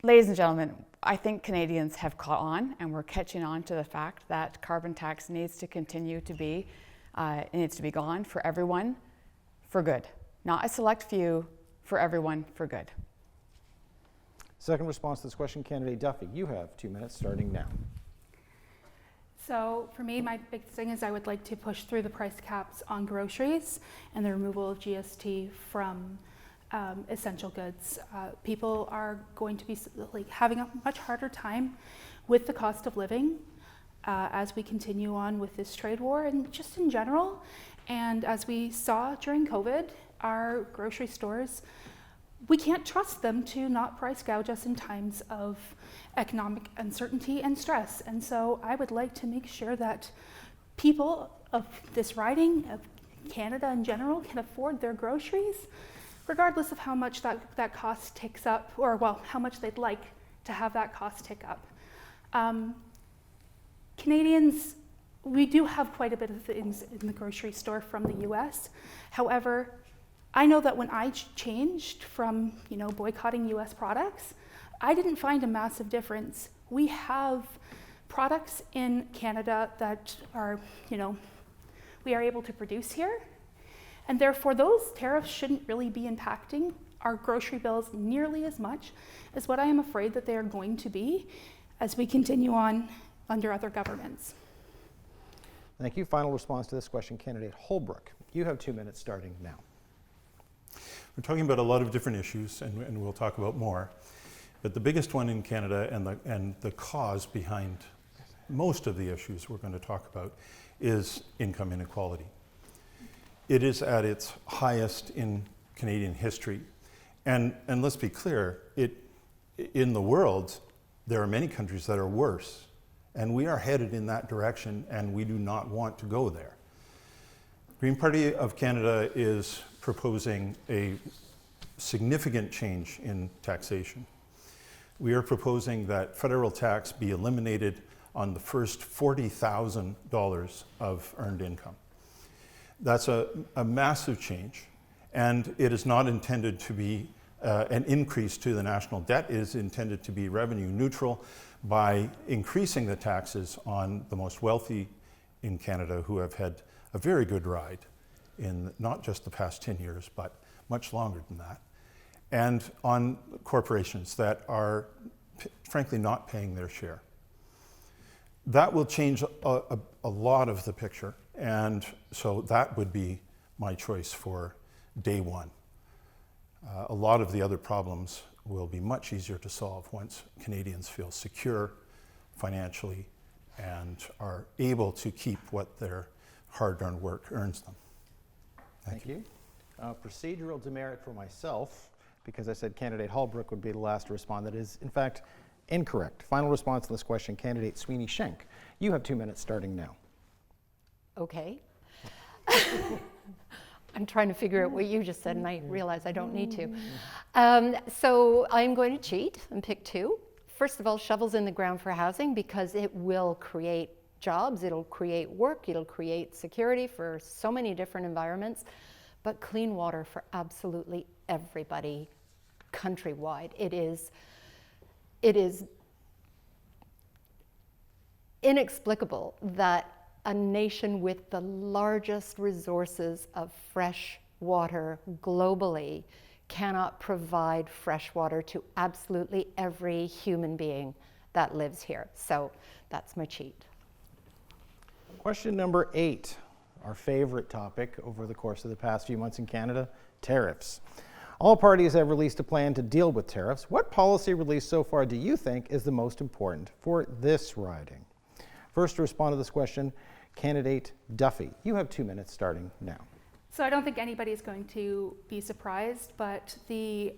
Ladies and gentlemen, I think Canadians have caught on, and we're catching on to the fact that carbon tax needs to continue to be, it needs to be gone for everyone for good. Not a select few, for everyone for good. Second response to this question, candidate Duffy. You have 2 minutes starting now. So for me, my big thing is I would like to push through the price caps on groceries and the removal of GST from essential goods. People are going to be having a much harder time with the cost of living as we continue on with this trade war and just in general. And as we saw during COVID, our grocery stores, we can't trust them to not price gouge us in times of economic uncertainty and stress. And so I would like to make sure that people of this riding, of Canada in general, can afford their groceries, regardless of how much that cost ticks up, or well, how much they'd like to have that cost tick up. Canadians, we do have quite a bit of things in the grocery store from the US. However, I know that when I changed from boycotting US products, I didn't find a massive difference We have products in Canada that are, we are able to produce here. And therefore, those tariffs shouldn't really be impacting our grocery bills nearly as much as what I am afraid that they are going to be as we continue on under other governments. Thank you. Final response to this question, candidate Holbrook. You have 2 minutes starting now. We're talking about a lot of different issues, and we'll talk about more. But the biggest one in Canada, and the cause behind most of the issues we're going to talk about, is income inequality. It is at its highest in Canadian history. And let's be clear, in the world, there are many countries that are worse. And we are headed in that direction, and we do not want to go there. Green Party of Canada is proposing a significant change in taxation. We are proposing that federal tax be eliminated on the first $40,000 of earned income. That's a massive change, and it is not intended to be an increase to the national debt. It is intended to be revenue neutral by increasing the taxes on the most wealthy in Canada, who have had a very good ride in not just the past 10 years, but much longer than that, and on corporations that are frankly not paying their share. That will change a lot of the picture, and so that would be my choice for day one. A lot of the other problems will be much easier to solve once Canadians feel secure financially and are able to keep what their hard-earned work earns them. Thank you. Procedural demerit for myself, because I said candidate Holbrook would be the last to respond. That is, in fact, incorrect. Final response to this question, candidate Sweeney Schenk. You have 2 minutes starting now. Okay. I'm trying to figure out what you just said, and I realize I don't need to. So I'm going to cheat and pick two. First of all, shovels in the ground for housing, because it will create jobs, it'll create work, it'll create security for so many different environments, but clean water for absolutely everybody countrywide. It is inexplicable that a nation with the largest resources of fresh water globally cannot provide fresh water to absolutely every human being that lives here. So that's my cheat. Question number 8, our favorite topic over the course of the past few months in Canada, tariffs. All parties have released a plan to deal with tariffs. What policy released so far do you think is the most important for this riding? First to respond to this question, candidate Duffy. You have 2 minutes starting now. So I don't think anybody is going to be surprised, but the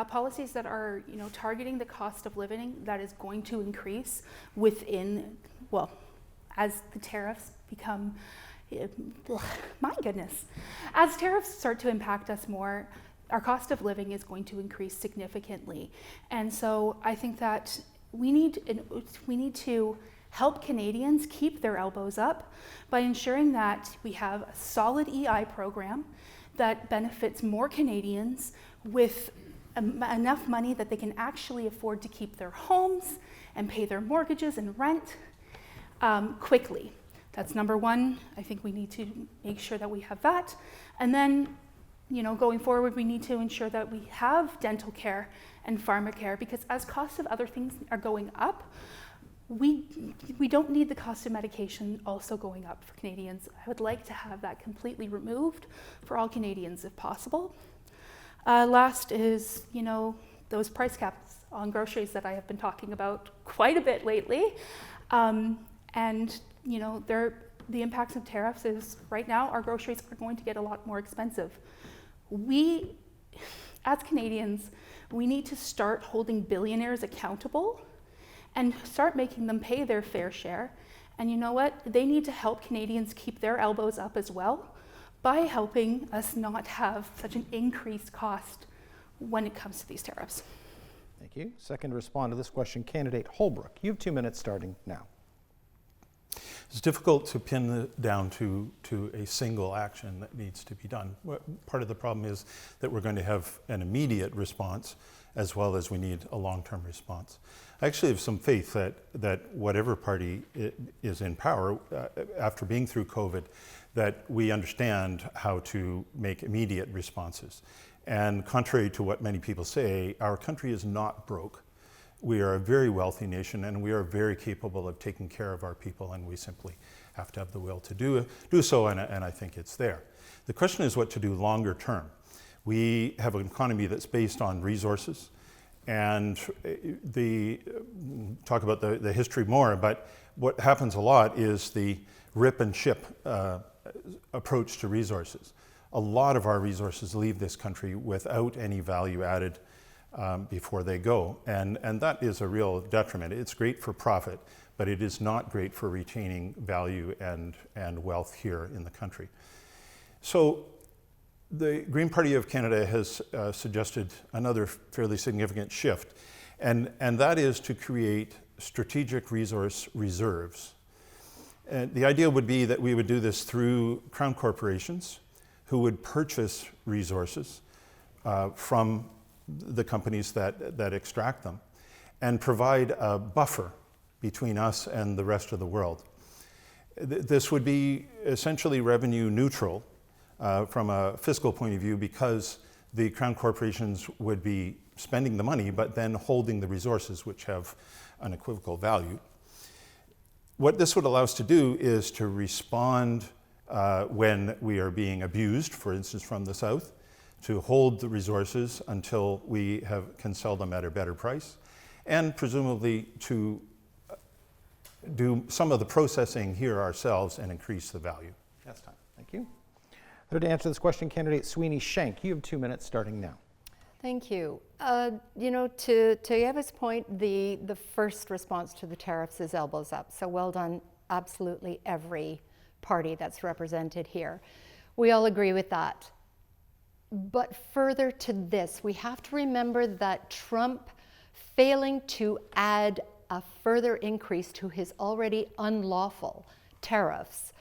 policies that are, targeting the cost of living that is going to increase within, as the tariffs become, my goodness, as tariffs start to impact us more, our cost of living is going to increase significantly. And so I think that we need to help Canadians keep their elbows up by ensuring that we have a solid EI program that benefits more Canadians with enough money that they can actually afford to keep their homes and pay their mortgages and rent quickly. That's number one. I think we need to make sure that we have that. And then, going forward, we need to ensure that we have dental care and pharmacare, because as costs of other things are going up, we don't need the cost of medication also going up for Canadians. I would like to have that completely removed for all Canadians if possible. Last is, those price caps on groceries that I have been talking about quite a bit lately. The impacts of tariffs is right now our groceries are going to get a lot more expensive. We, as Canadians, we need to start holding billionaires accountable and start making them pay their fair share. And you know what? They need to help Canadians keep their elbows up as well by helping us not have such an increased cost when it comes to these tariffs. Thank you. Second to respond to this question, candidate Holbrook. You have 2 minutes starting now. It's difficult to pin down to a single action that needs to be done. Part of the problem is that we're going to have an immediate response, as well as we need a long-term response. I actually have some faith that whatever party is in power, after being through COVID, that we understand how to make immediate responses. And contrary to what many people say, our country is not broke. We are a very wealthy nation, and we are very capable of taking care of our people, and we simply have to have the will to do so, and I think it's there. The question is what to do longer term. We have an economy that's based on resources, and talk about the history more, but what happens a lot is the rip and ship approach to resources. A lot of our resources leave this country without any value added before they go, and that is a real detriment. It's great for profit, but it is not great for retaining value and wealth here in the country. So the Green Party of Canada has suggested another fairly significant shift, and that is to create strategic resource reserves. And the idea would be that we would do this through crown corporations who would purchase resources from the companies that extract them and provide a buffer between us and the rest of the world. This would be essentially revenue neutral from a fiscal point of view, because the crown corporations would be spending the money but then holding the resources, which have unequivocal value. What this would allow us to do is to respond when we are being abused, for instance, from the South, to hold the resources until we can sell them at a better price, and presumably to do some of the processing here ourselves and increase the value. That's time. Thank you. So to answer this question, candidate Sweeney Shank, you have 2 minutes starting now. Thank you. You know, to Eva's point, the first response to the tariffs is elbows up. So well done, absolutely every party that's represented here. We all agree with that. But further to this, we have to remember that Trump failing to add a further increase to his already unlawful tariffs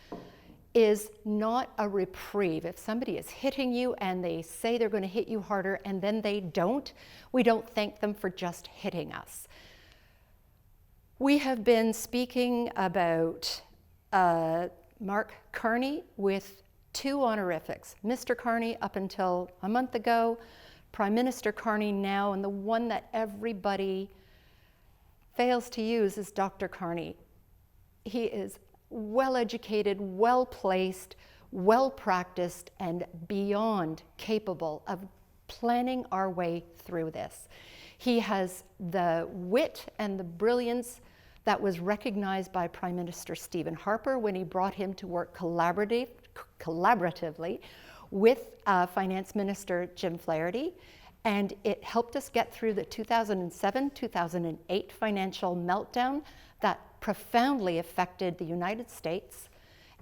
is not a reprieve. If somebody is hitting you and they say they're going to hit you harder and then they don't, we don't thank them for just hitting us. We have been speaking about Mark Carney with 2 honorifics. Mr. Carney up until a month ago, Prime Minister Carney now, and the one that everybody fails to use is Dr. Carney. He is well-educated, well-placed, well-practiced, and beyond capable of planning our way through this. He has the wit and the brilliance that was recognized by Prime Minister Stephen Harper when he brought him to work collaboratively with Finance Minister Jim Flaherty, and it helped us get through the 2007-2008 financial meltdown that profoundly affected the United States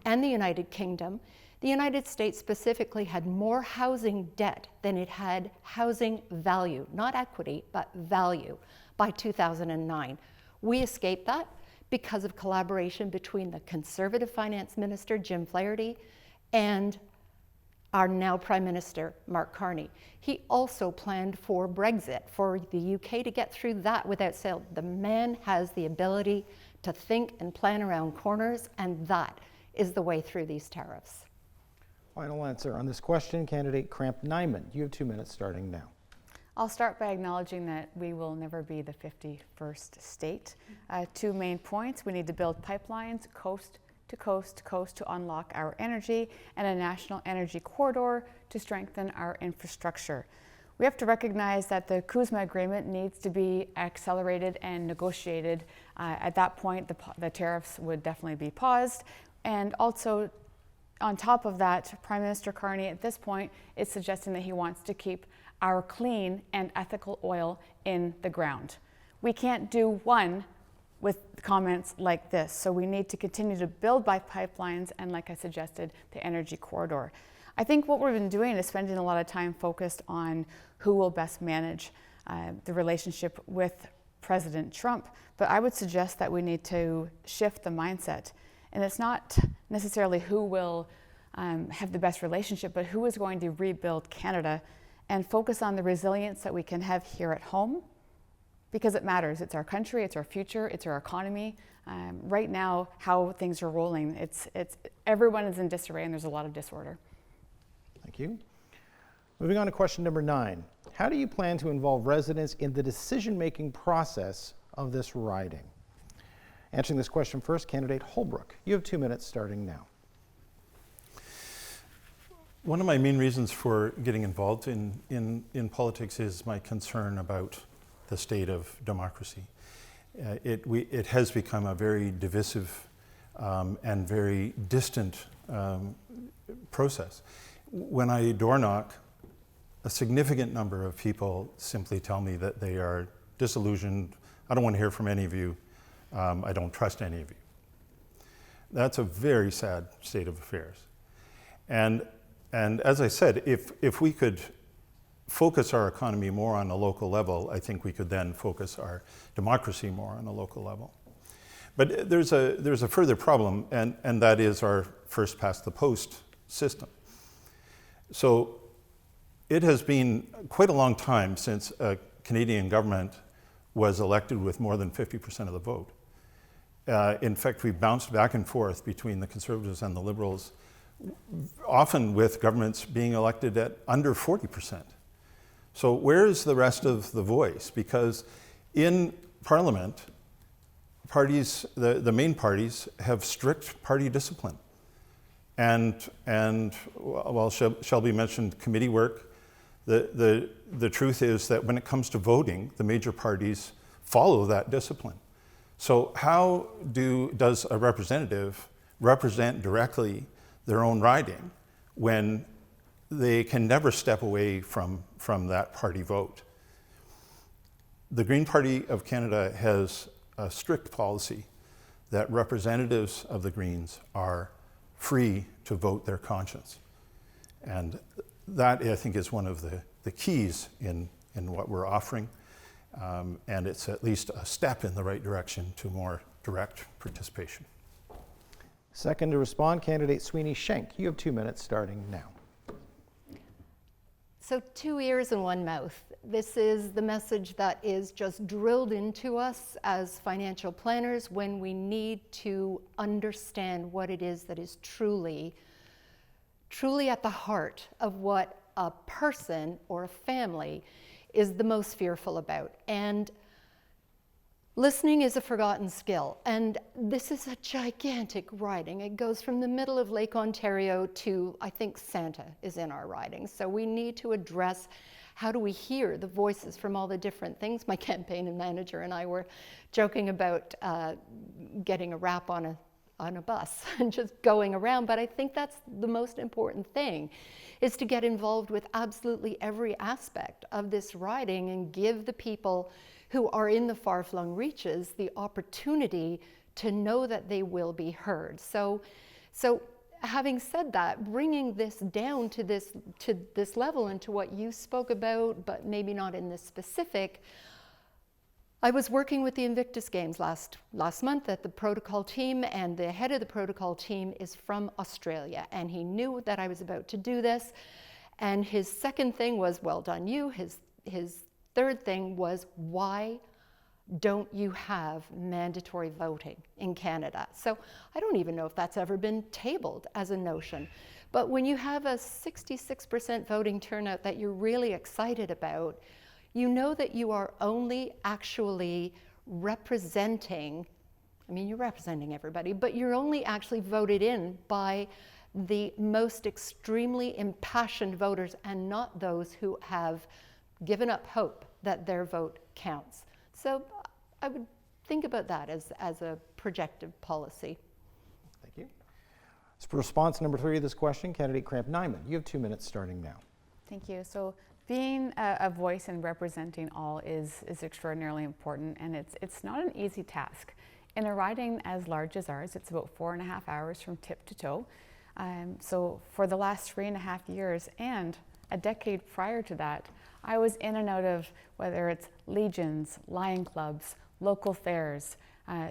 and the United Kingdom. The United States specifically had more housing debt than it had housing value, not equity, but value, by 2009. We escaped that because of collaboration between the Conservative Finance Minister, Jim Flaherty, and our now Prime Minister, Mark Carney. He also planned for Brexit, for the UK to get through that without sale. The man has the ability to think and plan around corners, and that is the way through these tariffs. Final answer on this question, candidate Cramp Nyman. You have 2 minutes starting now. I'll start by acknowledging that we will never be the 51st state. 2 main points: we need to build pipelines coast to coast to coast to unlock our energy, and a national energy corridor to strengthen our infrastructure. We have to recognize that the CUSMA agreement needs to be accelerated and negotiated. At that point, the tariffs would definitely be paused. And also, on top of that, Prime Minister Carney at this point is suggesting that he wants to keep our clean and ethical oil in the ground. We can't do one with comments like this. So we need to continue to build pipelines and, like I suggested, the energy corridor. I think what we've been doing is spending a lot of time focused on who will best manage the relationship with President Trump. But I would suggest that we need to shift the mindset. And it's not necessarily who will have the best relationship, but who is going to rebuild Canada and focus on the resilience that we can have here at home, because it matters. It's our country, it's our future, it's our economy. Right now, how things are rolling, everyone is in disarray and there's a lot of disorder. Thank you. Moving on to question number 9. How do you plan to involve residents in the decision-making process of this riding? Answering this question first, candidate Holbrook. You have 2 minutes starting now. One of my main reasons for getting involved in politics is my concern about the state of democracy. It has become a very divisive and very distant process. When I door knock, a significant number of people simply tell me that they are disillusioned. I don't want to hear from any of you. I don't trust any of you. That's a very sad state of affairs. And as I said, if we could focus our economy more on a local level, I think we could then focus our democracy more on a local level. But there's a further problem, and that is our first past the post system. So it has been quite a long time since a Canadian government was elected with more than 50% of the vote. In fact, we bounced back and forth between the Conservatives and the Liberals, often with governments being elected at under 40%. So where's the rest of the voice? Because in Parliament, parties, the main parties, have strict party discipline. And while Shelby mentioned committee work, the truth is that when it comes to voting, the major parties follow that discipline. So how does a representative represent directly their own riding when they can never step away from that party vote? The Green Party of Canada has a strict policy that representatives of the Greens are free to vote their conscience. And that, I think, is one of the keys in what we're offering. And it's at least a step in the right direction to more direct participation. Second to respond, candidate Sweeney Schenk. You have 2 minutes starting now. So 2 ears and 1 mouth. This is the message that is just drilled into us as financial planners when we need to understand what it is that is truly at the heart of what a person or a family is the most fearful about. And listening is a forgotten skill, and this is a gigantic riding. It goes from the middle of Lake Ontario to, I think, Santa is in our riding. So we need to address how do we hear the voices from all the different things. My campaign manager and I were joking about getting a wrap on a bus and just going around, but I think that's the most important thing, is to get involved with absolutely every aspect of this riding and give the people who are in the far-flung reaches the opportunity to know that they will be heard. So having said that, bringing this down to this level and to what you spoke about, but maybe not in this specific, I was working with the Invictus Games last month at the protocol team, and the head of the protocol team is from Australia, and he knew that I was about to do this, and his second thing was, well done you. His third thing was, why don't you have mandatory voting in Canada? So I don't even know if that's ever been tabled as a notion. But when you have a 66% voting turnout that you're really excited about, you know that you are only actually representing, I mean, you're representing everybody, but you're only actually voted in by the most extremely impassioned voters and not those who have given up hope that their vote counts. So I would think about that as a projective policy. Thank you. So for response number 3 of this question, candidate Cramp Nyman. You have 2 minutes starting now. Thank you. So being a voice and representing all is extraordinarily important, and it's not an easy task. In a riding as large as ours, it's about 4.5 hours from tip to toe. So for the last 3.5 years and a decade prior to that, I was in and out of whether it's legions, lion clubs, local fairs,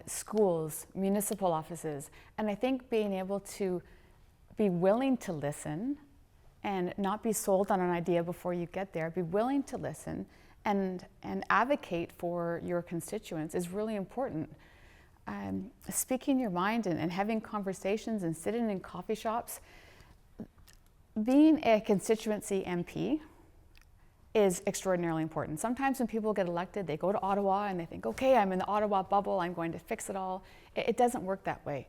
schools, municipal offices. And I think being able to be willing to listen and not be sold on an idea before you get there. Be willing to listen and advocate for your constituents is really important. Speaking your mind and having conversations and sitting in coffee shops. Being a constituency MP is extraordinarily important. Sometimes when people get elected, they go to Ottawa and they think, okay, I'm in the Ottawa bubble, I'm going to fix it all. It doesn't work that way.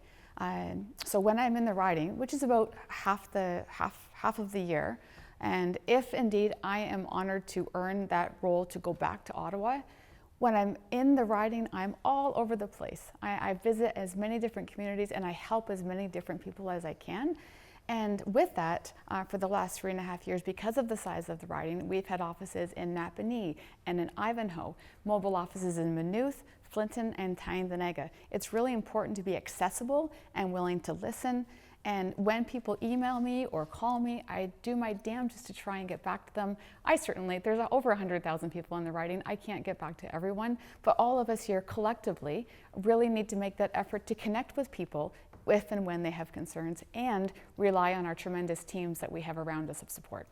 So when I'm in the riding, which is about half of the year, and if indeed I am honored to earn that role to go back to Ottawa, when I'm in the riding, I'm all over the place. I visit as many different communities and I help as many different people as I can. And with that, for the last 3.5 years, because of the size of the riding, we've had offices in Napanee and in Ivanhoe, mobile offices in Maynooth, Flinton, and Tyendinaga. It's really important to be accessible and willing to listen. And when people email me or call me, I do my damnedest to try and get back to them. There's over 100,000 people in the riding. I can't get back to everyone, but all of us here collectively really need to make that effort to connect with people if and when they have concerns, and rely on our tremendous teams that we have around us of support.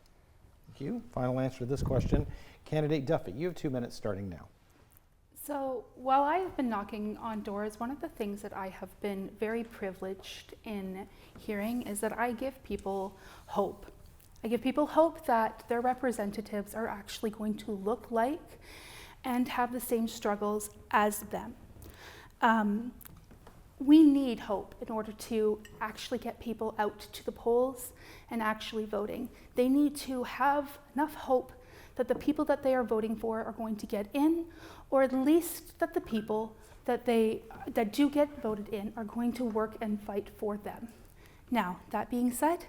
Thank you. Final answer to this question. Candidate Duffy, you have 2 minutes starting now. So while I have been knocking on doors, one of the things that I have been very privileged in hearing is that I give people hope. I give people hope that their representatives are actually going to look like and have the same struggles as them. We need hope in order to actually get people out to the polls and actually voting. They need to have enough hope that the people that they are voting for are going to get in, or at least that the people that do get voted in are going to work and fight for them. Now, that being said,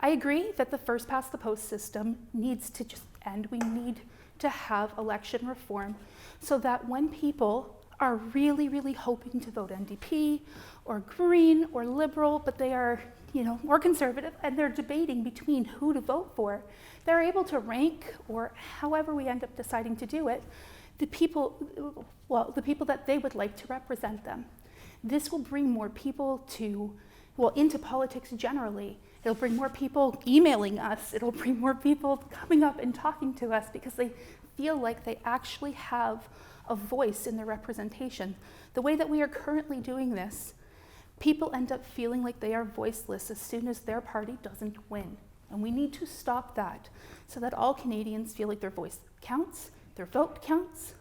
I agree that the first past the post system needs to just end. We need to have election reform so that when people are really, really hoping to vote NDP or Green or Liberal, but they are, more conservative, and they're debating between who to vote for, they're able to rank, or however we end up deciding to do it, the people that they would like to represent them. This will bring more people into politics generally. It'll bring more people emailing us. It'll bring more people coming up and talking to us because they feel like they actually have a voice in their representation. The way that we are currently doing this, people end up feeling like they are voiceless as soon as their party doesn't win. And we need to stop that so that all Canadians feel like their voice counts, their vote counts,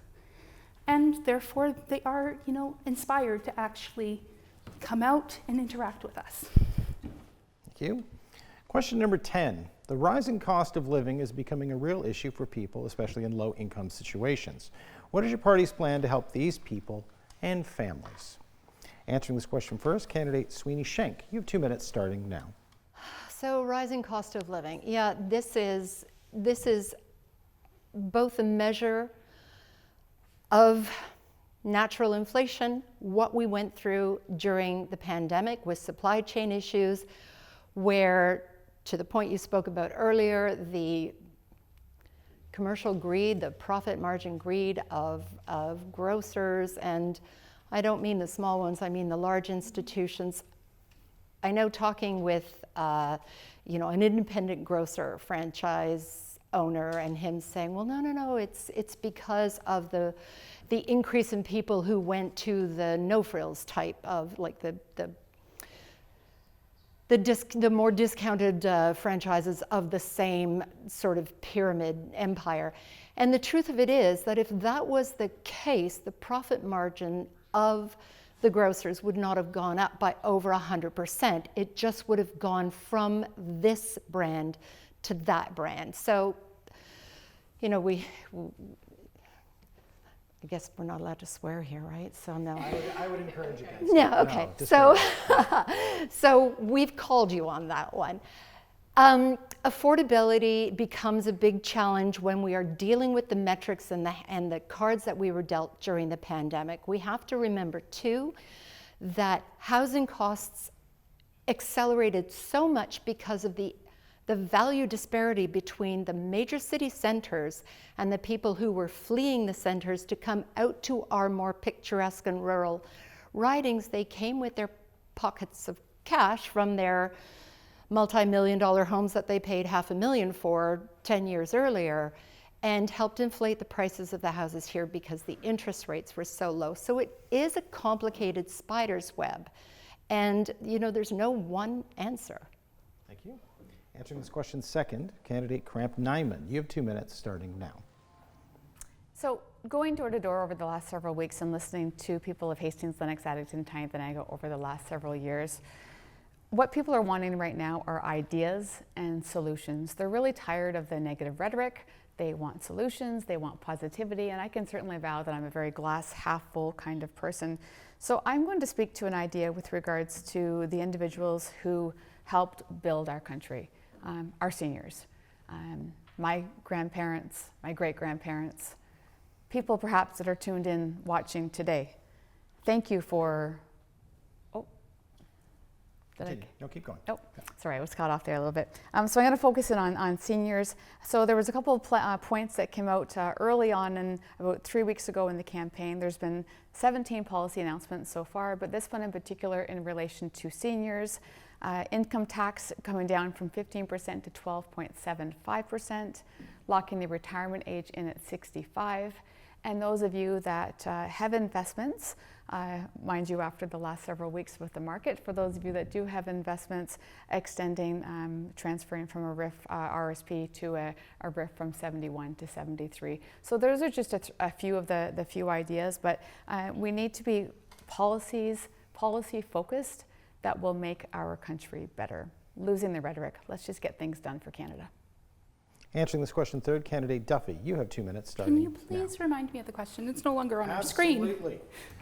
and therefore they are, inspired to actually come out and interact with us. Thank you. Question number 10. The rising cost of living is becoming a real issue for people, especially in low-income situations. What is your party's plan to help these people and families? Answering this question first, candidate Sweeney Schenk. You have 2 minutes starting now. So rising cost of living. Yeah, this is both a measure of natural inflation, what we went through during the pandemic with supply chain issues, where, to the point you spoke about earlier, the commercial greed, the profit margin greed of grocers, and I don't mean the small ones, I mean the large institutions. I know talking with an independent grocer franchise owner and him saying, well, no, it's because of the increase in people who went to the no frills type of like the more discounted franchises of the same sort of pyramid empire. And the truth of it is that if that was the case, the profit margin of the grocers would not have gone up by over 100%. It just would have gone from this brand to that brand. So, I guess we're not allowed to swear here, right? So no. I would encourage against it. Yeah, okay. So we've called you on that one. Affordability becomes a big challenge when we are dealing with the metrics and the cards that we were dealt during the pandemic. We have to remember too that housing costs accelerated so much because of the value disparity between the major city centers and the people who were fleeing the centers to come out to our more picturesque and rural ridings. They came with their pockets of cash from their multi-million-dollar homes that they paid $500,000 for 10 years earlier, and helped inflate the prices of the houses here because the interest rates were so low. So it is a complicated spider's web, and there's no one answer. Thank you. Answering this question second, candidate Cramp Nyman. You have 2 minutes starting now. So going door to door over the last several weeks and listening to people of Hastings, Lennox Addington, Tyendinaga over the last several years, what people are wanting right now are ideas and solutions. They're really tired of the negative rhetoric. They want solutions, they want positivity, and I can certainly vow that I'm a very glass half full kind of person. So I'm going to speak to an idea with regards to the individuals who helped build our country, our seniors, my grandparents, my great-grandparents, people perhaps that are tuned in watching today. Thank you for, No, keep going. Oh, sorry, I was caught off there a little bit. So I'm going to focus in on seniors. So there was a couple of points that came out early on, and about 3 weeks ago in the campaign. There's been 17 policy announcements so far, but this one in particular in relation to seniors. Income tax coming down from 15% to 12.75%, locking the retirement age in at 65. And those of you that have investments, mind you, after the last several weeks with the market, for those of you that do have investments, extending, transferring from a RIF RSP to a RIF from 71 to 73. So those are just a few of the few ideas, but we need to be policy focused that will make our country better. Losing the rhetoric. Let's just get things done for Canada. Answering this question third, candidate Duffy. You have 2 minutes starting Can you please remind me of the question? It's no longer on our screen. Absolutely.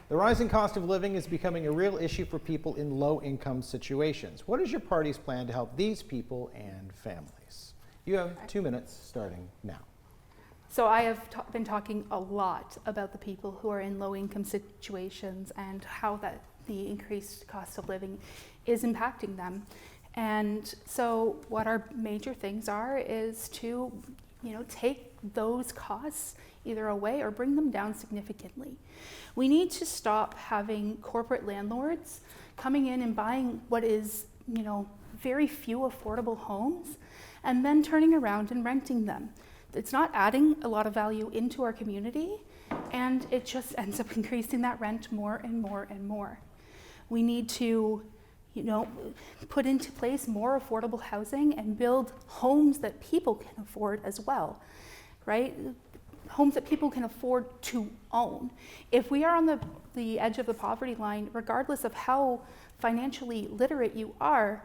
The rising cost of living is becoming a real issue for people in low-income situations. What is your party's plan to help these people and families? You have 2 minutes starting now. So I have been talking a lot about the people who are in low-income situations and how that the increased cost of living is impacting them. And so what our major things are is to, take those costs either away or bring them down significantly. We need to stop having corporate landlords coming in and buying what is, very few affordable homes and then turning around and renting them. It's not adding a lot of value into our community, and it just ends up increasing that rent more and more and more. We need to put into place more affordable housing and build homes that people can afford as well, right? Homes that people can afford to own. If we are on the edge of the poverty line, regardless of how financially literate you are,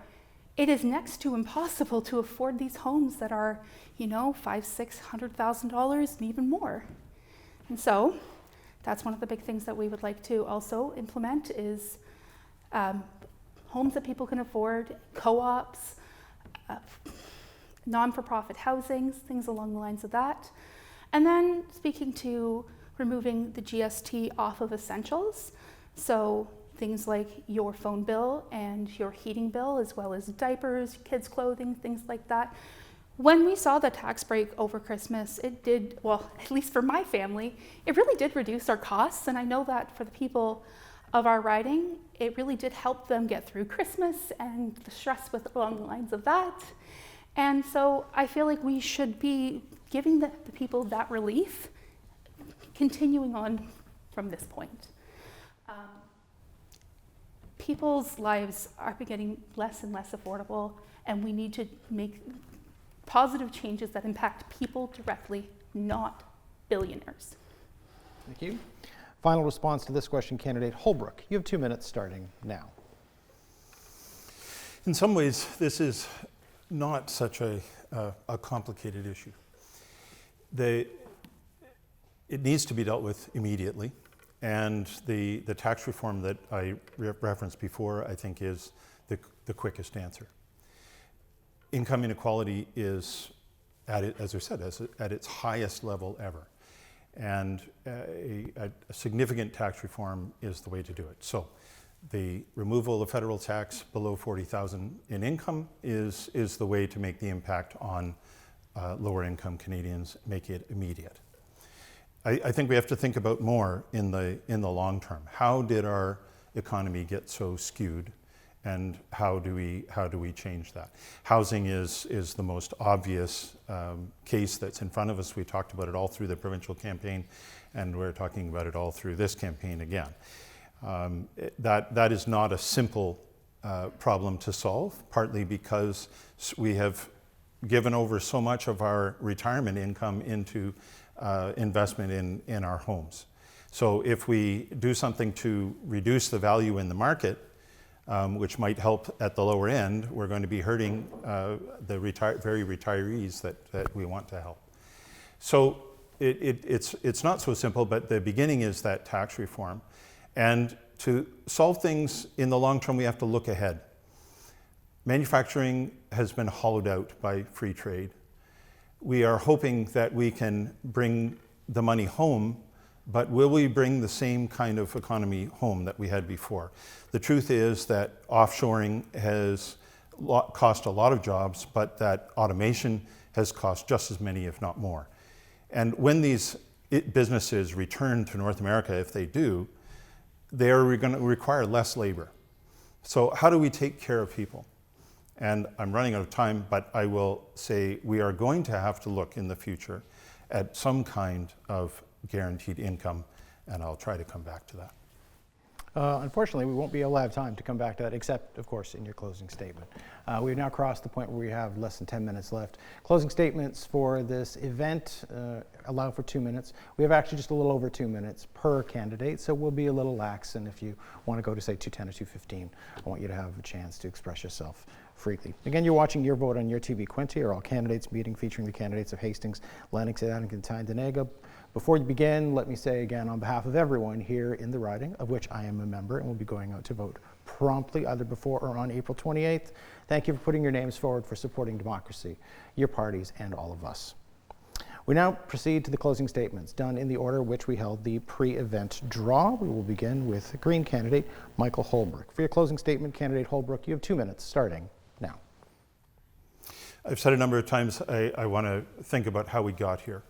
it is next to impossible to afford these homes that are, $500,000-$600,000 and even more. And so that's one of the big things that we would like to also implement is homes that people can afford, co-ops, non-for-profit housings, things along the lines of that. And then speaking to removing the GST off of essentials. So things like your phone bill and your heating bill, as well as diapers, kids' clothing, things like that. When we saw the tax break over Christmas, it did, well, at least for my family, it really did reduce our costs. And I know that for the people of our riding, it really did help them get through Christmas and the stress along the lines of that. And so I feel like we should be giving the people that relief, continuing on from this point. People's lives are getting less and less affordable, and we need to make positive changes that impact people directly, not billionaires. Thank you. Final response to this question, candidate Holbrook. You have 2 minutes starting now. In some ways, this is not such a complicated issue. It needs to be dealt with immediately, and the tax reform that I referenced before, I think, is the quickest answer. Income inequality is, as I said, at its highest level ever. And a significant tax reform is the way to do it. So the removal of federal tax below $40,000 in income is the way to make the impact on lower income Canadians, make it immediate. I think we have to think about more in the long term. How did our economy get so skewed? and how do we change that? Housing is the most obvious case that's in front of us. We talked about it all through the provincial campaign, and we're talking about it all through this campaign again. That is not a simple problem to solve, partly because we have given over so much of our retirement income into investment in our homes. So if we do something to reduce the value in the market, which might help at the lower end, we're going to be hurting the very retirees that we want to help. So it's not so simple, but the beginning is that tax reform. And to solve things in the long term, we have to look ahead. Manufacturing has been hollowed out by free trade. We are hoping that we can bring the money home, but will we bring the same kind of economy home that we had before? The truth is that offshoring has cost a lot of jobs, but that automation has cost just as many, if not more. And when these businesses return to North America, if they do, they are going to require less labor. So how do we take care of people? And I'm running out of time, but I will say we are going to have to look in the future at some kind of guaranteed income, and I'll try to come back to that. Unfortunately, we won't be able to have time to come back to that, except, of course, in your closing statement. We've now crossed the point where we have less than 10 minutes left. Closing statements for this event allow for 2 minutes. We have actually just a little over 2 minutes per candidate, so we'll be a little lax, and if you want to go to, say, 2:10 or 2:15, I want you to have a chance to express yourself freely. Again, you're watching Your Vote on YourTV. Quinte are all candidates meeting featuring the candidates of Hastings, Lennox Addington, Tyendinaga. Before you begin, let me say again on behalf of everyone here in the riding, of which I am a member and will be going out to vote promptly either before or on April 28th, thank you for putting your names forward for supporting democracy, your parties, and all of us. We now proceed to the closing statements, done in the order which we held the pre-event draw. We will begin with the Green candidate, Michael Holbrook. For your closing statement, candidate Holbrook, you have 2 minutes, starting now. I've said a number of times I want to think about how we got here.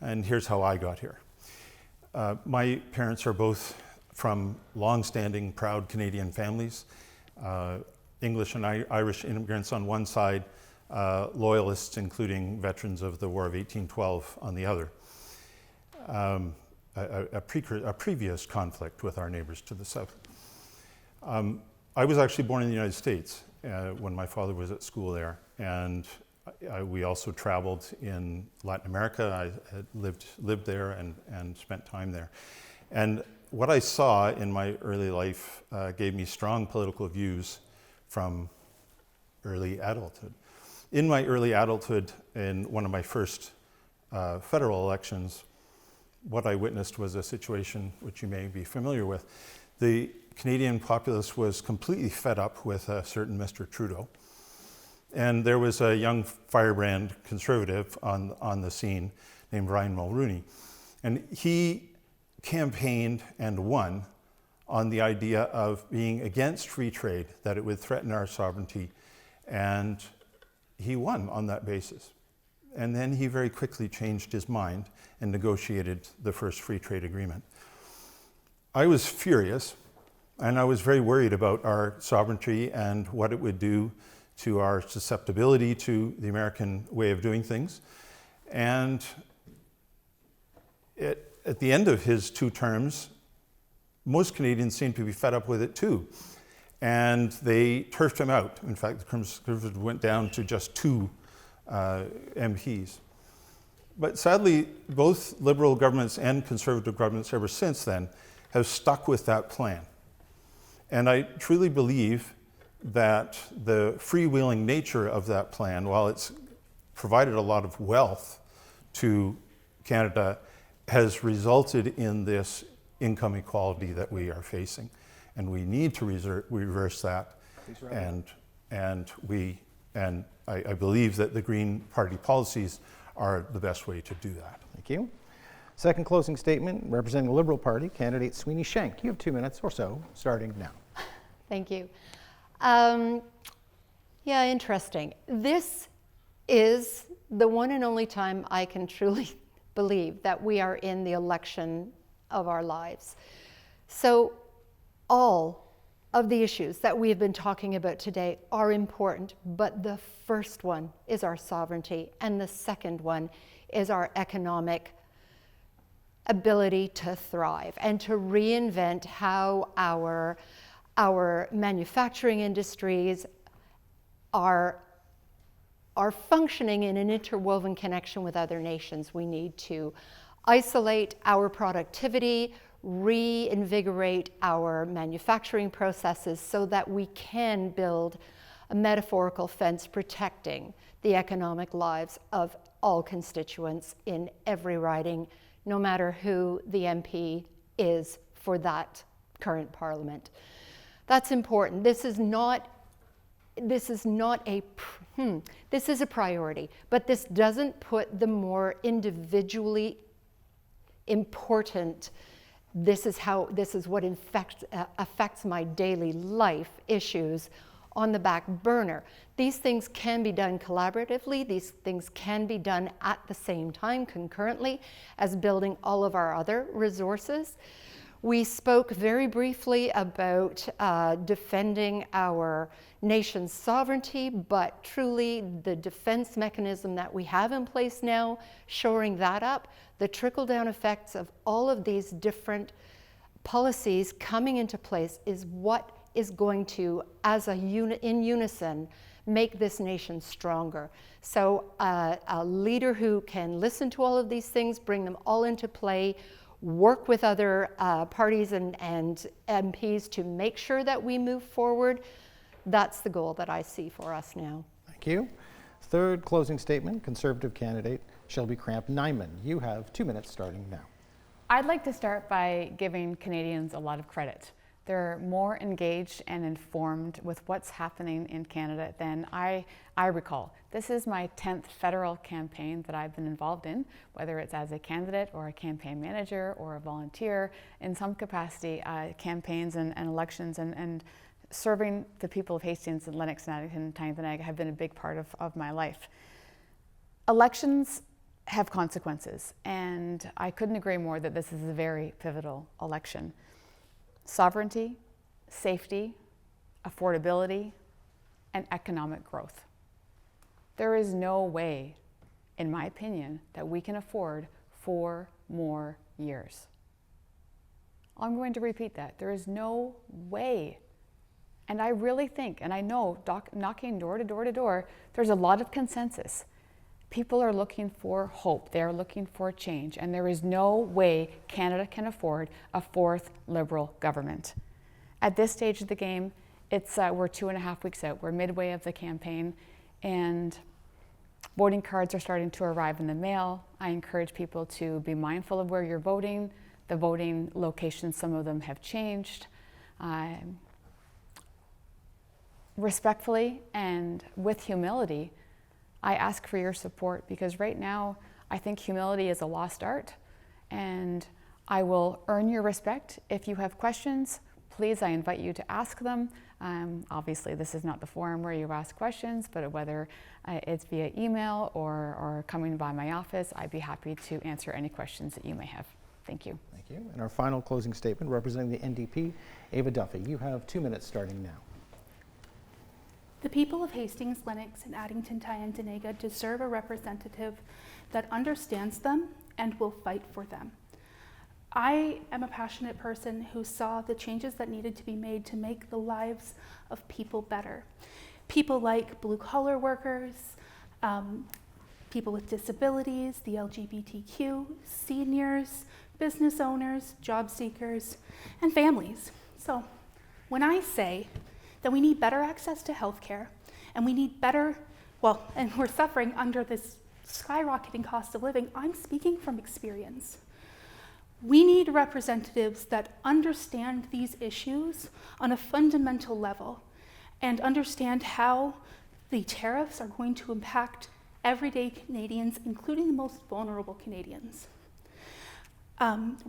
And here's how I got here. My parents are both from long-standing, proud Canadian families, English and Irish immigrants on one side, loyalists, including veterans of the War of 1812 on the other. A previous conflict with our neighbors to the south. I was actually born in the United States when my father was at school there, and we also traveled in Latin America. I had lived there and spent time there. And what I saw in my early life gave me strong political views from early adulthood. In my early adulthood, in one of my first federal elections, what I witnessed was a situation which you may be familiar with. The Canadian populace was completely fed up with a certain Mr. Trudeau. And there was a young firebrand conservative on the scene named Ryan Mulrooney. And he campaigned and won on the idea of being against free trade, that it would threaten our sovereignty. And he won on that basis. And then he very quickly changed his mind and negotiated the first free trade agreement. I was furious, and I was very worried about our sovereignty and what it would do to our susceptibility to the American way of doing things. And at the end of his 2 terms, most Canadians seemed to be fed up with it too. And they turfed him out. In fact, the Conservatives went down to just 2 MPs. But sadly, both Liberal governments and Conservative governments ever since then have stuck with that plan. And I truly believe that the freewheeling nature of that plan, while it's provided a lot of wealth to Canada, has resulted in this income equality that we are facing. And we need to reverse that. And I believe that the Green Party policies are the best way to do that. Thank you. Second closing statement, representing the Liberal Party, candidate Sweeney Shank. You have 2 minutes or so, starting now. Thank you. Yeah, interesting. This is the one and only time I can truly believe that we are in the election of our lives. So all of the issues that we have been talking about today are important, but the first one is our sovereignty, and the second one is our economic ability to thrive and to reinvent how our manufacturing industries are functioning in an interwoven connection with other nations. We need to isolate our productivity, reinvigorate our manufacturing processes so that we can build a metaphorical fence protecting the economic lives of all constituents in every riding, no matter who the MP is for that current parliament. That's important. This is a priority, but this doesn't put the more individually important, this is what affects my daily life issues on the back burner. These things can be done collaboratively. These things can be done at the same time, concurrently, as building all of our other resources. We spoke very briefly about defending our nation's sovereignty, but truly the defense mechanism that we have in place now, shoring that up, the trickle-down effects of all of these different policies coming into place is what is going to, in unison, make this nation stronger. So a leader who can listen to all of these things, bring them all into play, work with other parties and MPs to make sure that we move forward, that's the goal that I see for us now. Thank you. Third closing statement, Conservative candidate Shelby Cramp-Nyman. You have 2 minutes starting now. I'd like to start by giving Canadians a lot of credit. They're more engaged and informed with what's happening in Canada than I recall. This is my 10th federal campaign that I've been involved in, whether it's as a candidate or a campaign manager or a volunteer in some capacity. Campaigns and elections and serving the people of Hastings and Lennox Addington and Tyendinaga have been a big part of my life. Elections have consequences, and I couldn't agree more that this is a very pivotal election. Sovereignty, safety, affordability, and economic growth. There is no way, in my opinion, that we can afford 4 more years. I'm going to repeat that. There is no way. And I really think, and I know knocking door to door to door, there's a lot of consensus. People are looking for hope. They're looking for change. And there is no way Canada can afford a 4th Liberal government. At this stage of the game, we're 2.5 weeks out. We're midway of the campaign, and voting cards are starting to arrive in the mail. I encourage people to be mindful of where you're voting. The voting locations, some of them have changed. Respectfully and with humility, I ask for your support, because right now I think humility is a lost art, and I will earn your respect. If you have questions, please, I invite you to ask them. Obviously, this is not the forum where you ask questions, but whether it's via email or coming by my office, I'd be happy to answer any questions that you may have. Thank you. Thank you. And our final closing statement, representing the NDP, Ava Duffy. You have 2 minutes starting now. The people of Hastings, Lennox, and Addington, Tyendinaga deserve a representative that understands them and will fight for them. I am a passionate person who saw the changes that needed to be made to make the lives of people better. People like blue-collar workers, people with disabilities, the LGBTQ, seniors, business owners, job seekers, and families. So when I say that we need better access to healthcare, and we need and we're suffering under this skyrocketing cost of living, I'm speaking from experience. We need representatives that understand these issues on a fundamental level and understand how the tariffs are going to impact everyday Canadians, including the most vulnerable Canadians.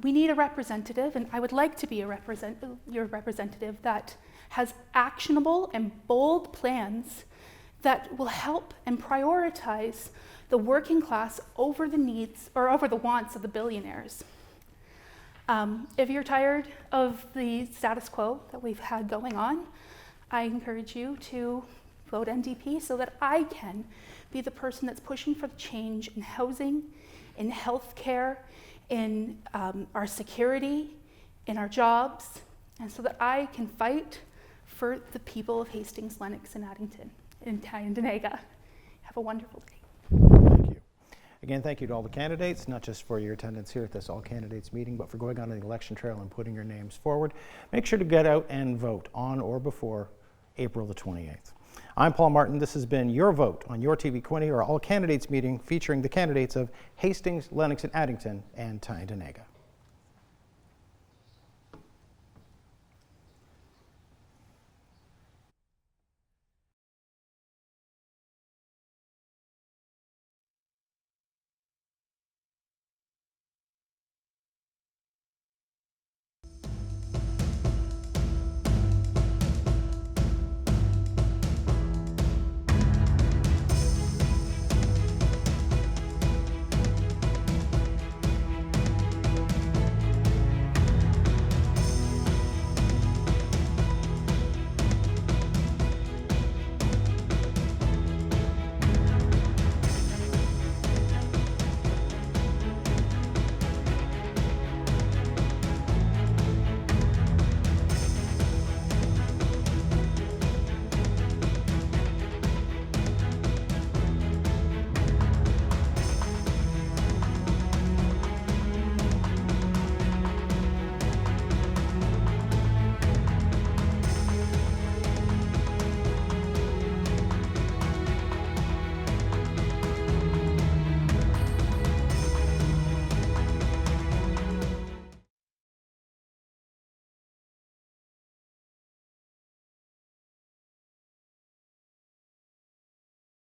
We need a representative, and I would like to be your representative that has actionable and bold plans that will help and prioritize the working class over the needs or over the wants of the billionaires. If you're tired of the status quo that we've had going on, I encourage you to vote NDP so that I can be the person that's pushing for the change in housing, in healthcare, in our security, in our jobs, and so that I can fight for the people of Hastings, Lennox, and Addington, and Tyendinaga. Have a wonderful day. Thank you. Again, thank you to all the candidates, not just for your attendance here at this all candidates meeting, but for going on the election trail and putting your names forward. Make sure to get out and vote on or before April the 28th. I'm Paul Martin. This has been Your Vote on YourTV Quinte, our all candidates meeting featuring the candidates of Hastings, Lennox and Addington, and Tyendinaga.